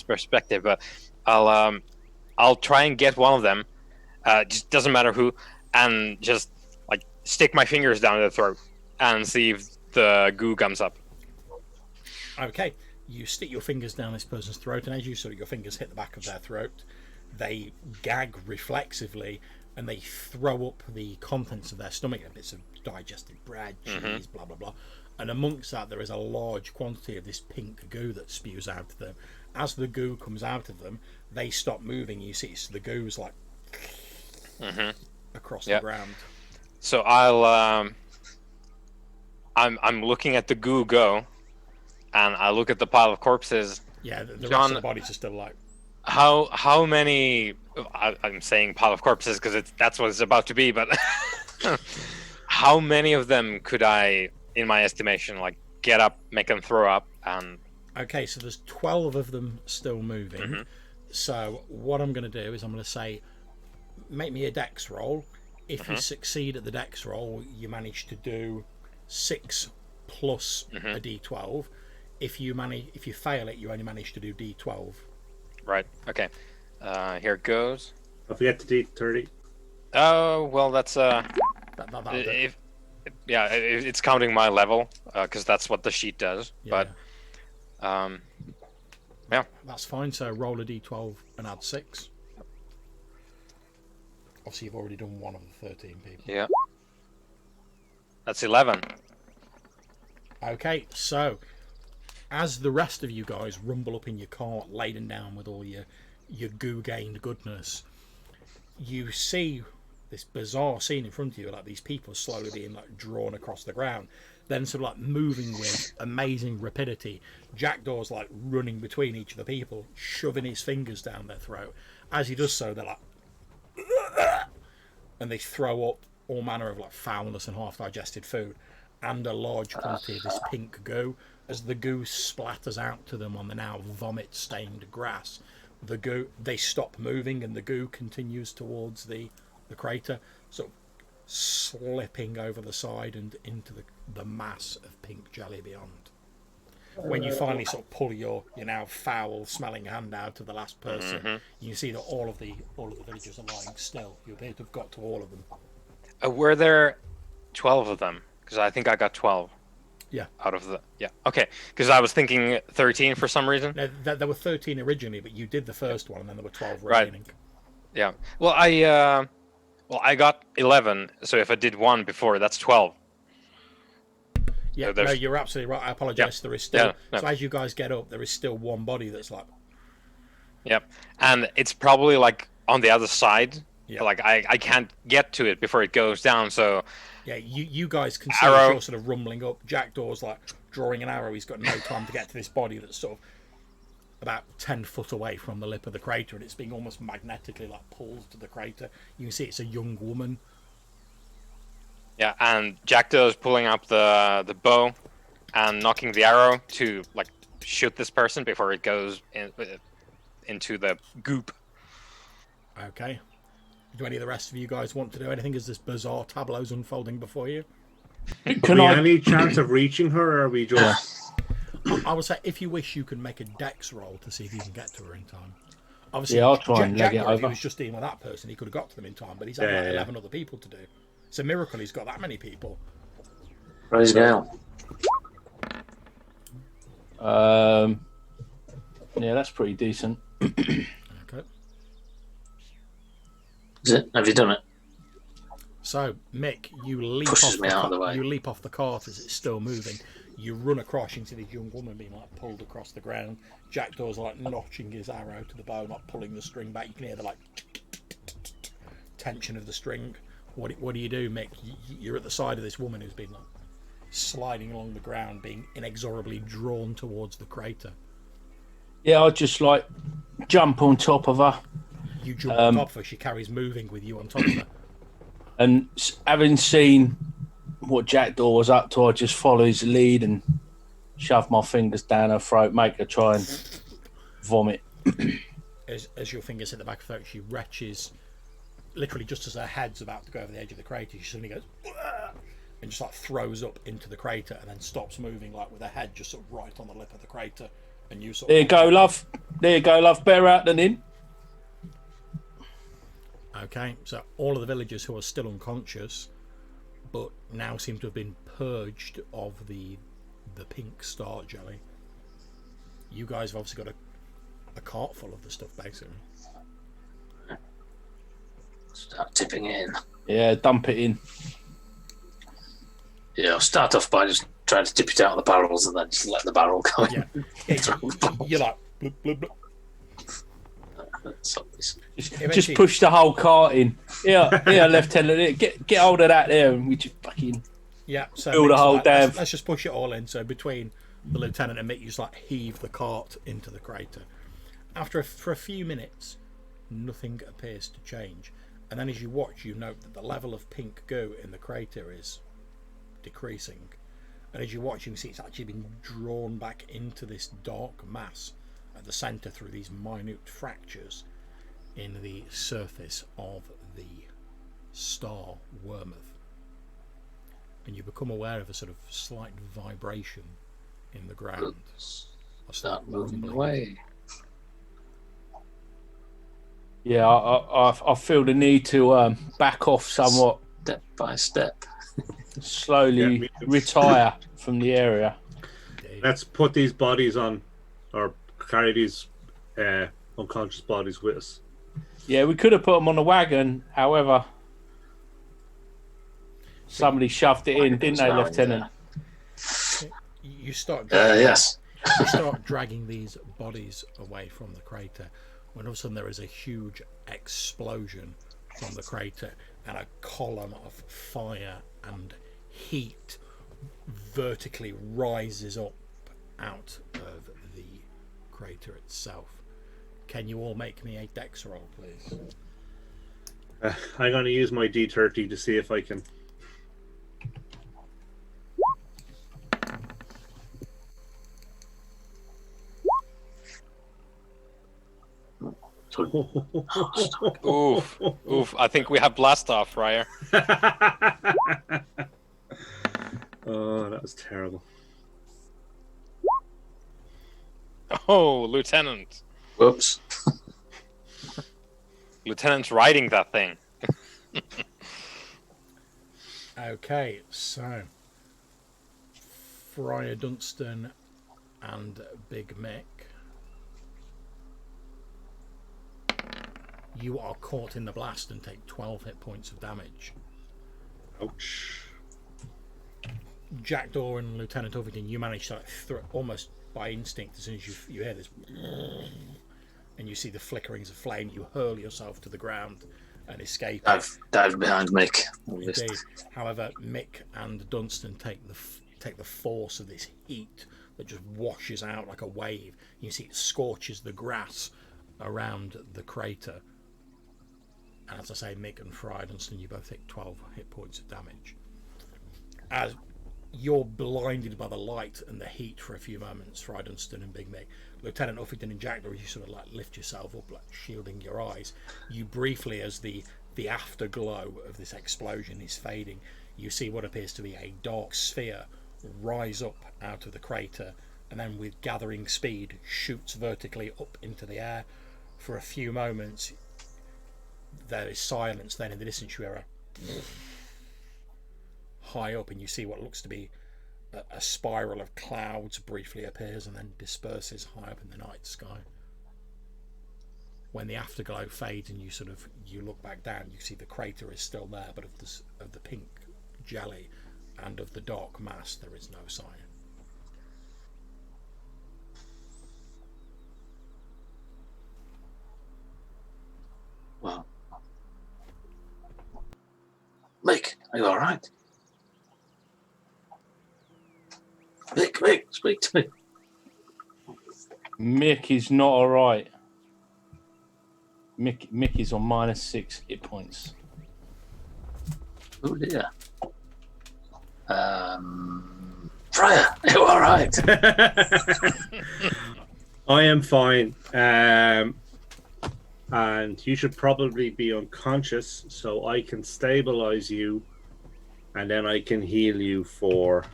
Speaker 4: perspective. But I'll try and get one of them. Just doesn't matter who, and just like stick my fingers down their throat and see if the goo comes up.
Speaker 1: Okay, you stick your fingers down this person's throat, and as you sort of your fingers hit the back of their throat, they gag reflexively, and they throw up the contents of their stomach, bits of digested bread, cheese, blah blah blah. And amongst that, there is a large quantity of this pink goo that spews out of them. As the goo comes out of them, they stop moving. You see, so the goo's like across the ground.
Speaker 4: So I'm looking at the goo go, and I look at the pile of corpses.
Speaker 1: Yeah, the
Speaker 4: John,
Speaker 1: rest of the bodies are still like.
Speaker 4: How many? I'm saying pile of corpses because that's what it's about to be. But how many of them could I, in my estimation, like get up, make them throw up, and?
Speaker 1: Okay, so there's 12 of them still moving. So what I'm going to do is I'm going to say, make me a dex roll. If you succeed at the dex roll, you manage to do 6 plus a d12. If you fail it, you only manage to do d12. Right.
Speaker 4: Okay. Here it goes.
Speaker 5: Don't forget the D30.
Speaker 4: Oh well, that's it's counting my level because that's what the sheet does. Yeah. But yeah,
Speaker 1: that's fine. So roll a d12 and add 6. Obviously, you've already done one of the 13 people.
Speaker 4: Yeah. That's 11.
Speaker 1: Okay, so as the rest of you guys rumble up in your cart, laden down with all your your goo-gained goodness, you see this bizarre scene in front of you, like these people slowly being like drawn across the ground, then sort of like moving with amazing rapidity. Jackdaw's like running between each of the people, shoving his fingers down their throat. As he does so, they're like, and they throw up all manner of like foulness and half-digested food, and a large quantity of this pink goo. As the goo splatters out to them on the now vomit-stained grass, they stop moving, and the goo continues towards the crater, sort of slipping over the side and into the mass of pink jelly beyond. When you finally sort of pull your now foul-smelling hand out to the last person, you see that all of the villagers are lying still. You appear to have got to all of them.
Speaker 4: Were there 12 of them? Because I think I got 12.
Speaker 1: Yeah.
Speaker 4: Out of the okay. Because I was thinking 13 for some reason.
Speaker 1: Now, there were 13 originally, but you did the first one, and then there were 12
Speaker 4: Right.
Speaker 1: remaining.
Speaker 4: Yeah. Well, I got 11. So if I did one before, that's 12.
Speaker 1: Yeah,
Speaker 4: So
Speaker 1: no, you're absolutely right. I apologise. There is still so as you guys get up, there is still one body that's like.
Speaker 4: Yep, and it's probably like on the other side.
Speaker 1: Yeah.
Speaker 4: Like I can't get to it before it goes down. So
Speaker 1: Yeah, you guys can see
Speaker 4: Arrow.
Speaker 1: as you're sort of rumbling up. Jackdaw's like drawing an arrow. He's got no time to get to this body that's sort of about 10 foot away from the lip of the crater, and it's being almost magnetically like pulled to the crater. You can see it's a young woman.
Speaker 4: yeah, and Jackdaw's pulling up the bow and knocking the arrow to like shoot this person before it goes into the goop.
Speaker 1: Okay. Do any of the rest of you guys want to do anything as this bizarre tableau's unfolding before you?
Speaker 5: Can I any chance of reaching her, or are we just?
Speaker 1: I would say, if you wish, you can make a dex roll to see if you can get to her in time. Obviously,
Speaker 3: Yeah, I'll try and leg it
Speaker 1: Jack, if he
Speaker 3: over.
Speaker 1: was just dealing with that person, he could have got to them in time, but he's had
Speaker 5: Yeah,
Speaker 1: like
Speaker 5: yeah.
Speaker 1: 11 other people to do. It's a miracle he's got that many people.
Speaker 2: Praise Gale.
Speaker 3: Yeah, that's pretty decent.
Speaker 1: Okay.
Speaker 2: Is it? Have you done it?
Speaker 1: So, Mick, you leap
Speaker 2: Pushes
Speaker 1: off
Speaker 2: me out of the way.
Speaker 1: You leap off the cart as it's still moving. You run across into this young woman being like pulled across the ground. Jackdaw's like notching his arrow to the bow, like pulling the string back. You can hear the like tension of the string. What do you do, Mick? You're at the side of this woman who's been like sliding along the ground, being inexorably drawn towards the crater.
Speaker 3: Yeah, I'll just like jump on top of her.
Speaker 1: You jump on top of her. She carries moving with you on top of her.
Speaker 3: And having seen what Jackdaw was up to, I just follow his lead and shove my fingers down her throat, make her try and vomit.
Speaker 1: As your fingers hit the back of her throat, she retches, literally just as her head's about to go over the edge of the crater, she suddenly goes, "Wah!" and just like throws up into the crater and then stops moving, like with her head just sort of right on the lip of the crater. And you sort of...
Speaker 3: There you go, love. There you go, love. Better out than in.
Speaker 1: Okay, so all of the villagers who are still unconscious, but now seem to have been purged of the pink star jelly. You guys have obviously got a cart full of the stuff, basically.
Speaker 2: Start tipping it in.
Speaker 3: Yeah, dump it in.
Speaker 2: Yeah, I'll start off by just trying to tip it out of the barrels and then just let the barrel go in.
Speaker 1: You're like, blub, blub, blub.
Speaker 3: Just push the whole cart in. Yeah, Lieutenant. Get hold of that there, and we just fucking
Speaker 1: so
Speaker 3: fill the whole
Speaker 1: like,
Speaker 3: damn.
Speaker 1: let's just push it all in. So between the lieutenant and Mick, you just like heave the cart into the crater. For a few minutes, nothing appears to change, and then as you watch, you note that the level of pink goo in the crater is decreasing, and as you watch, you can see it's actually being drawn back into this dark mass at the centre through these minute fractures in the surface of the star Wormouth. And you become aware of a sort of slight vibration in the ground.
Speaker 2: Start moving away.
Speaker 3: Yeah, I feel the need to back off somewhat,
Speaker 2: Step by step.
Speaker 3: slowly retire from the area.
Speaker 5: Let's put these bodies on, or carry these unconscious bodies with us.
Speaker 3: Yeah, we could have put them on the wagon. However, somebody shoved it in, didn't they, Lieutenant?
Speaker 1: You start
Speaker 2: Yes.
Speaker 1: you start dragging these bodies away from the crater when all of a sudden there is a huge explosion from the crater, and a column of fire and heat vertically rises up out of the crater itself. Can you all make me a dex roll, please?
Speaker 5: I'm going to use my D30 to see if I can.
Speaker 4: Oof. Oof. I think we have blast off, Ryer.
Speaker 5: Oh, that was terrible.
Speaker 4: Oh, Lieutenant.
Speaker 2: Whoops.
Speaker 4: Lieutenant's riding that thing.
Speaker 1: Okay, so Friar Dunstan and Big Mick, you are caught in the blast and take 12 hit points of damage.
Speaker 5: Ouch.
Speaker 1: Jackdaw and Lieutenant Uffington, you manage to almost by instinct, as soon as you hear this and you see the flickerings of flame, you hurl yourself to the ground and escape.
Speaker 2: Dive behind Mick.
Speaker 1: Indeed. However, Mick and Dunstan take the force of this heat that just washes out like a wave. You see it scorches the grass around the crater. And as I say, Mick and Friar Dunstan, you both take 12 hit points of damage. As you're blinded by the light and the heat for a few moments, Friar Dunstan and Big Mick. Lieutenant Uffington and Jackdaw, you sort of like lift yourself up, like shielding your eyes. You briefly, as the afterglow of this explosion is fading, you see what appears to be a dark sphere rise up out of the crater, and then with gathering speed shoots vertically up into the air. For a few moments there is silence. Then in the distance you hear a high up, and you see what looks to be a spiral of clouds briefly appears and then disperses high up in the night sky. When the afterglow fades and you look back down, you see the crater is still there, but of the pink jelly and of the dark mass there is no sign.
Speaker 2: Well, Mick, are you all right? Mick, speak to me.
Speaker 3: Mick is not all right. Mick is on -6 hit points.
Speaker 2: Oh dear. Friar, are you all right?
Speaker 5: I am fine. And you should probably be unconscious so I can stabilize you and then I can heal you for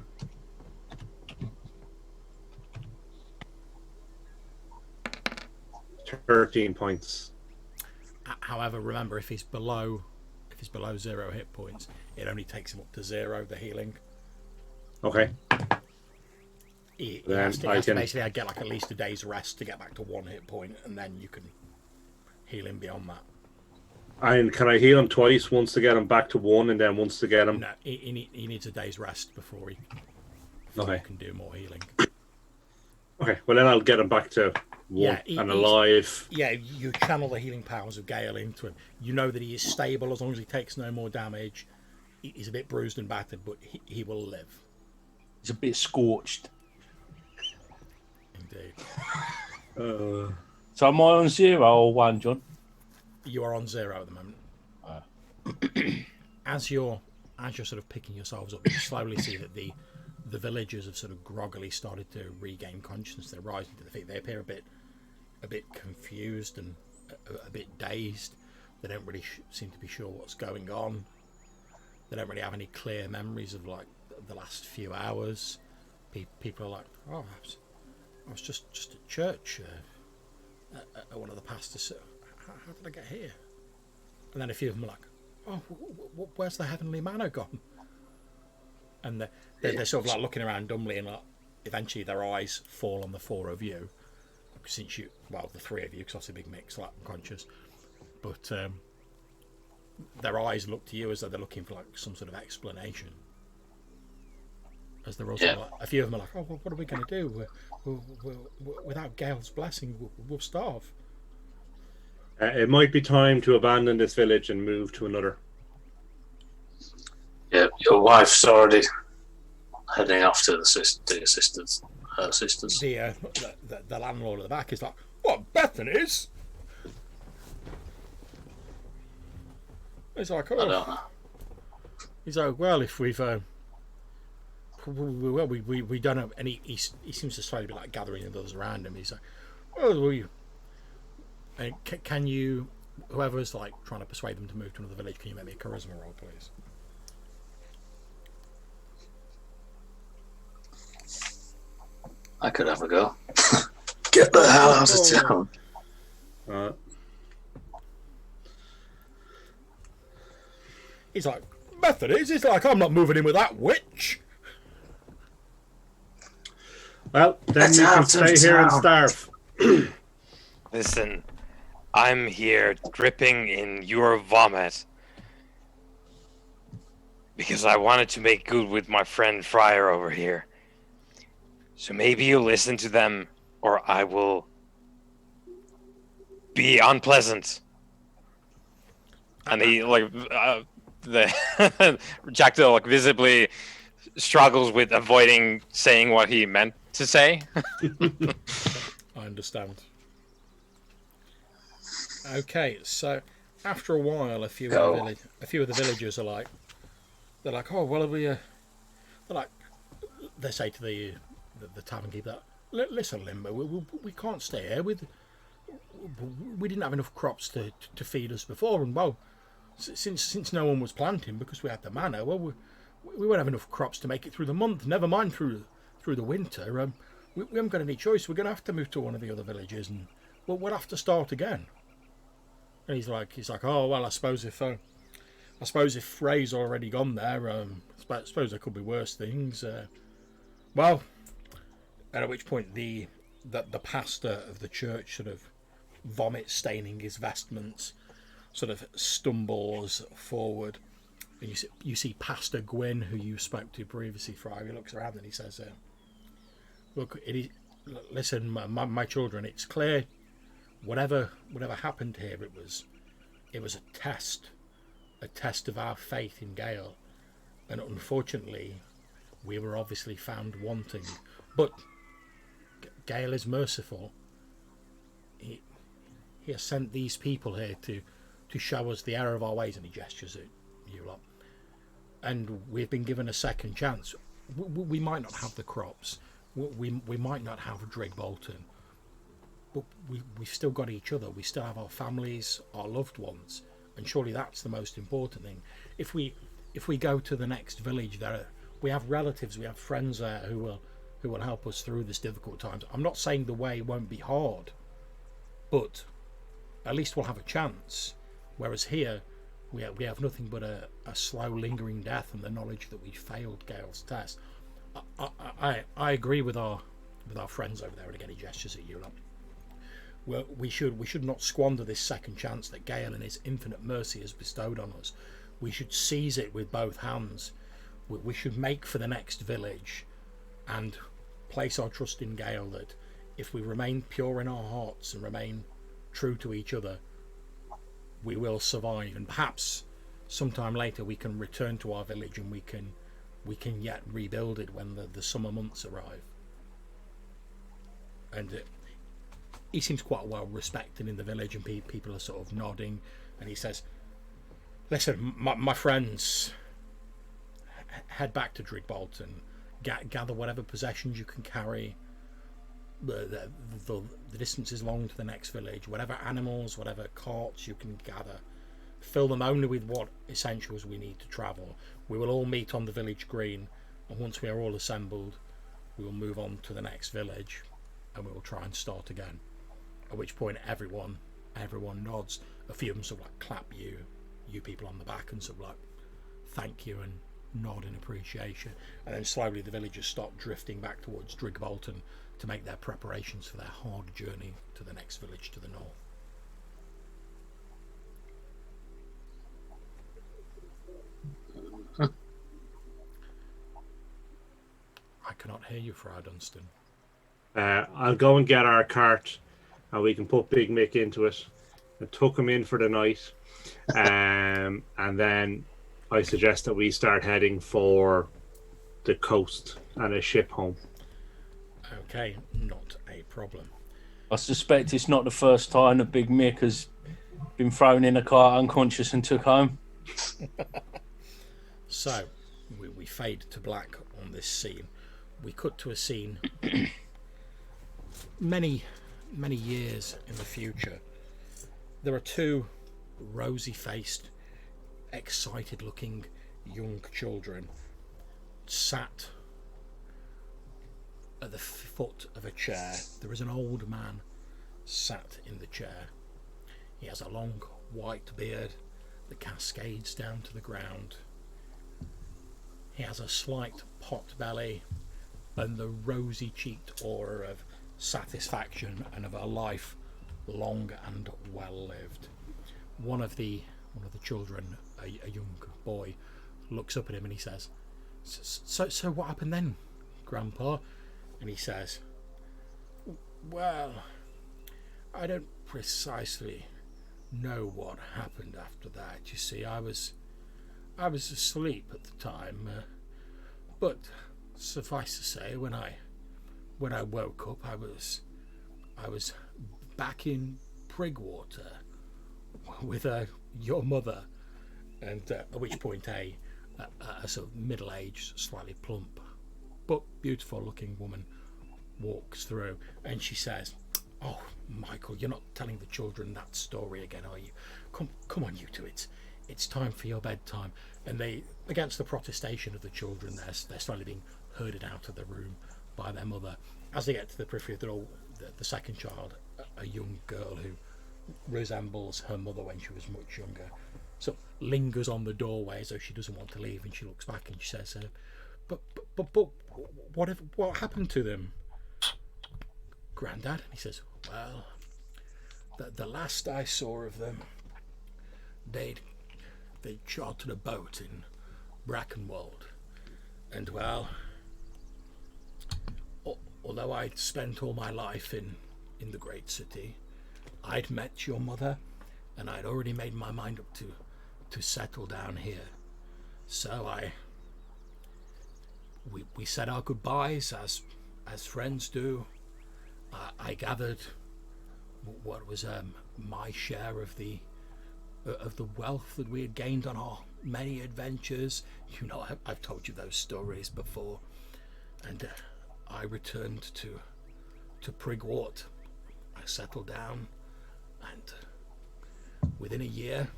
Speaker 5: 13 points.
Speaker 1: However, remember, if he's below 0 hit points, it only takes him up to 0, the healing.
Speaker 5: Okay.
Speaker 1: He
Speaker 5: Then
Speaker 1: has to
Speaker 5: I can-
Speaker 1: basically get like at least a day's rest to get back to 1 hit point, and then you can heal him beyond that.
Speaker 5: And can I heal him twice? Once to get him back to 1 and then once to get him...
Speaker 1: No, he needs a day's rest before he
Speaker 5: Okay.
Speaker 1: can do more healing.
Speaker 5: Okay, well then I'll get him back to 1 and alive.
Speaker 1: Yeah, you channel the healing powers of Gale into him. You know that he is stable as long as he takes no more damage. He's a bit bruised and battered, but he will live.
Speaker 3: He's a bit scorched.
Speaker 1: Indeed.
Speaker 3: So am I on 0 or 1, John?
Speaker 1: You are on 0 at the moment. As you're sort of picking yourselves up, you slowly see that the villagers have sort of groggily started to regain consciousness. They're rising to their feet. They appear a bit confused and a bit dazed. They don't really seem to be sure what's going on. They don't really have any clear memories of like the last few hours. People are like, "Oh, I was just at church. At one of the pastors. How did I get here?" And then a few of them are like, "Oh, where's the heavenly manor gone?" And they're sort of like looking around dumbly, and like, eventually their eyes fall on the 4 of you, since the 3 of you, because obviously Big Mick's like unconscious, but their eyes look to you as though they're looking for like some sort of explanation. As they're also like, a few of them are like, "Oh, what are we going to do? We're, without Gale's blessing, we'll starve."
Speaker 5: It might be time to abandon this village and move to another.
Speaker 2: Yeah, your wife's already heading off to your sisters. Her sisters.
Speaker 1: The landlord at the back is like, what, Bethany's? He's like,
Speaker 2: I
Speaker 1: oh.
Speaker 2: don't know.
Speaker 1: He's like, well, if we've... well, we don't know. And he seems to slowly be like gathering the others around him. He's like, well, can you... Whoever's like trying to persuade them to move to another village, can you make me a charisma roll, please?
Speaker 2: I could have a go. Get the hell out of town.
Speaker 1: He's like, Methodist? He's like, I'm not moving in with that witch.
Speaker 5: Well, then you can stay here and starve.
Speaker 4: Listen, I'm here dripping in your vomit because I wanted to make good with my friend Friar over here. So maybe you'll listen to them, or I will be unpleasant. And he Jackdaw like visibly struggles with avoiding saying what he meant to say.
Speaker 1: I understand. Okay, so after a while, a few of the villagers are like, they're like, oh well, they say to the tavern keeper, listen, Limbo, we can't stay here. We didn't have enough crops to feed us before, and well, since no one was planting because we had the manor, well, we won't have enough crops to make it through the month. Never mind through the winter. We haven't got any choice. We're going to have to move to one of the other villages, and we'll have to start again. And he's like, oh well, I suppose if Frey's already gone there, I suppose there could be worse things. Well, at which point the pastor of the church sort of vomits staining his vestments, sort of stumbles forward, and you see Pastor Gwyn, who you spoke to previously, Friar. He looks around and he says, "Look, listen, my children. It's clear, whatever happened here, it was a test of our faith in Gale, and unfortunately, we were obviously found wanting. But Gale is merciful. He has sent these people here to show us the error of our ways," and he gestures at you lot. "And we've been given a second chance. We might not have the crops. We might not have Drigbolton. But we've still got each other. We still have our families, our loved ones. And surely that's the most important thing. If we go to the next village, we have relatives, we have friends there who will help us through this difficult times. I'm not saying the way won't be hard, but at least we'll have a chance. Whereas here, we have nothing but a slow, lingering death and the knowledge that we failed Gale's test." I agree with our friends over there, and again he gestures at you. Well, we should not squander this second chance that Gale in his infinite mercy has bestowed on us. We should seize it with both hands. We should make for the next village and place our trust in Gale that if we remain pure in our hearts and remain true to each other, we will survive, and perhaps sometime later we can return to our village and we can yet rebuild it when the summer months arrive. And he seems quite well respected in the village, and people are sort of nodding, and he says, "Listen, my friends, head back to Drigbolton, gather whatever possessions you can carry. The distance is long to the next village. Whatever animals, whatever carts you can gather, fill them only with what essentials we need to travel. We will all meet on the village green, and once we are all assembled, we will move on to the next village, and we will try and start again." At which point everyone nods. A few of them sort of like clap you people on the back and sort of like thank you and nod in appreciation. And then slowly the villagers stop drifting back towards Drigbolton to make their preparations for their hard journey to the next village to the north. I cannot hear you, Friar Dunstan.
Speaker 5: I'll go and get our cart, and we can put Big Mick into it, and took him in for the night. And then I suggest that we start heading for the coast and a ship home.
Speaker 1: Okay, not a problem.
Speaker 3: I suspect it's not the first time that Big Mick has been thrown in a car unconscious and took home.
Speaker 1: So, we fade to black on this scene. We cut to a scene many years in the future. There are two rosy-faced, excited-looking young children sat at the foot of a chair. There is an old man sat in the chair. He has a long white beard that cascades down to the ground. He has a slight pot belly and the rosy-cheeked aura of satisfaction and of a life long and well lived. One of the children, a young boy, looks up at him and he says, "So what happened then, Grandpa?" And he says, "Well, I don't precisely know what happened after that. You see, I was asleep at the time, but suffice to say, when I woke up, I was back in Prigwater with your mother." And at which point a sort of middle-aged, slightly plump but beautiful-looking woman walks through, and she says, "Oh, Michael, you're not telling the children that story again, are you? Come on, you two. It's time for your bedtime." And they, against the protestation of the children, they're slowly being herded out of the room by their mother. As they get to the periphery of the second child, a young girl who resembles her mother when she was much younger, so lingers on the doorway as though she doesn't want to leave, and she looks back and she says, but what happened to them, Grandad?" And he says, "Well, the last I saw of them, they chartered a boat in Brackenwold, and well, although I'd spent all my life in the great city, I'd met your mother, and I'd already made my mind up to settle down here. So we said our goodbyes as friends do. I gathered what was my share of the wealth that we had gained on our many adventures. You know, I've told you those stories before, and I returned to Prigwort. I settled down, and within a year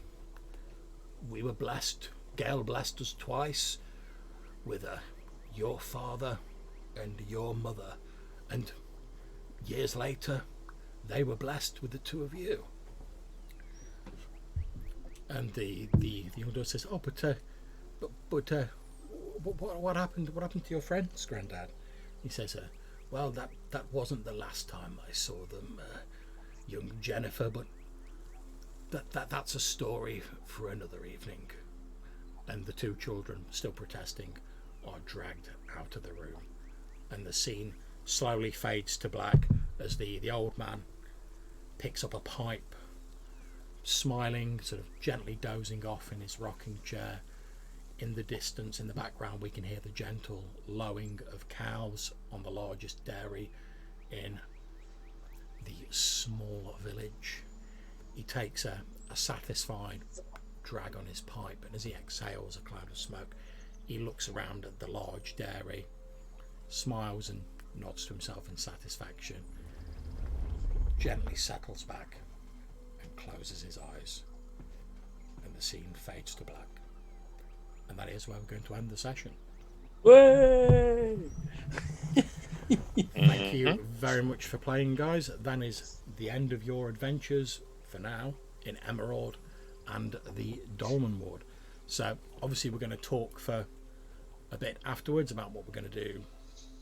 Speaker 1: we were blessed. Gale blessed us twice with your father and your mother, and years later they were blessed with the two of you." And the young daughter says, "Oh, but what happened? What happened to your friends, Grandad?" He says, "Well, that wasn't the last time I saw them, young Jennifer, but that's a story for another evening." And the two children, still protesting, are dragged out of the room, and the scene slowly fades to black as the old man picks up a pipe, smiling, sort of gently dozing off in his rocking chair. In the distance, in the background, we can hear the gentle lowing of cows on the largest dairy in the small village. He takes a satisfied drag on his pipe, and as he exhales a cloud of smoke, he looks around at the large dairy, smiles and nods to himself in satisfaction, gently settles back and closes his eyes, and the scene fades to black. And that is where we're going to end the session.
Speaker 3: Way!
Speaker 1: Thank you very much for playing, guys. That is the end of your adventures for now in Emerald and the Dolmen Ward. So obviously we're going to talk for a bit afterwards about what we're going to do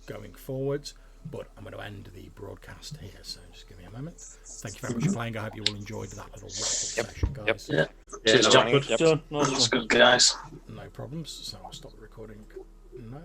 Speaker 1: going forwards, but I'm going to end the broadcast here, so just give me a moment. Thank you very much for playing. I hope you all enjoyed that little wrap-up session, guys.
Speaker 2: Yeah. Cheers,
Speaker 3: John.
Speaker 2: John. That's good, guys.
Speaker 1: No problems. So I'll stop the recording now.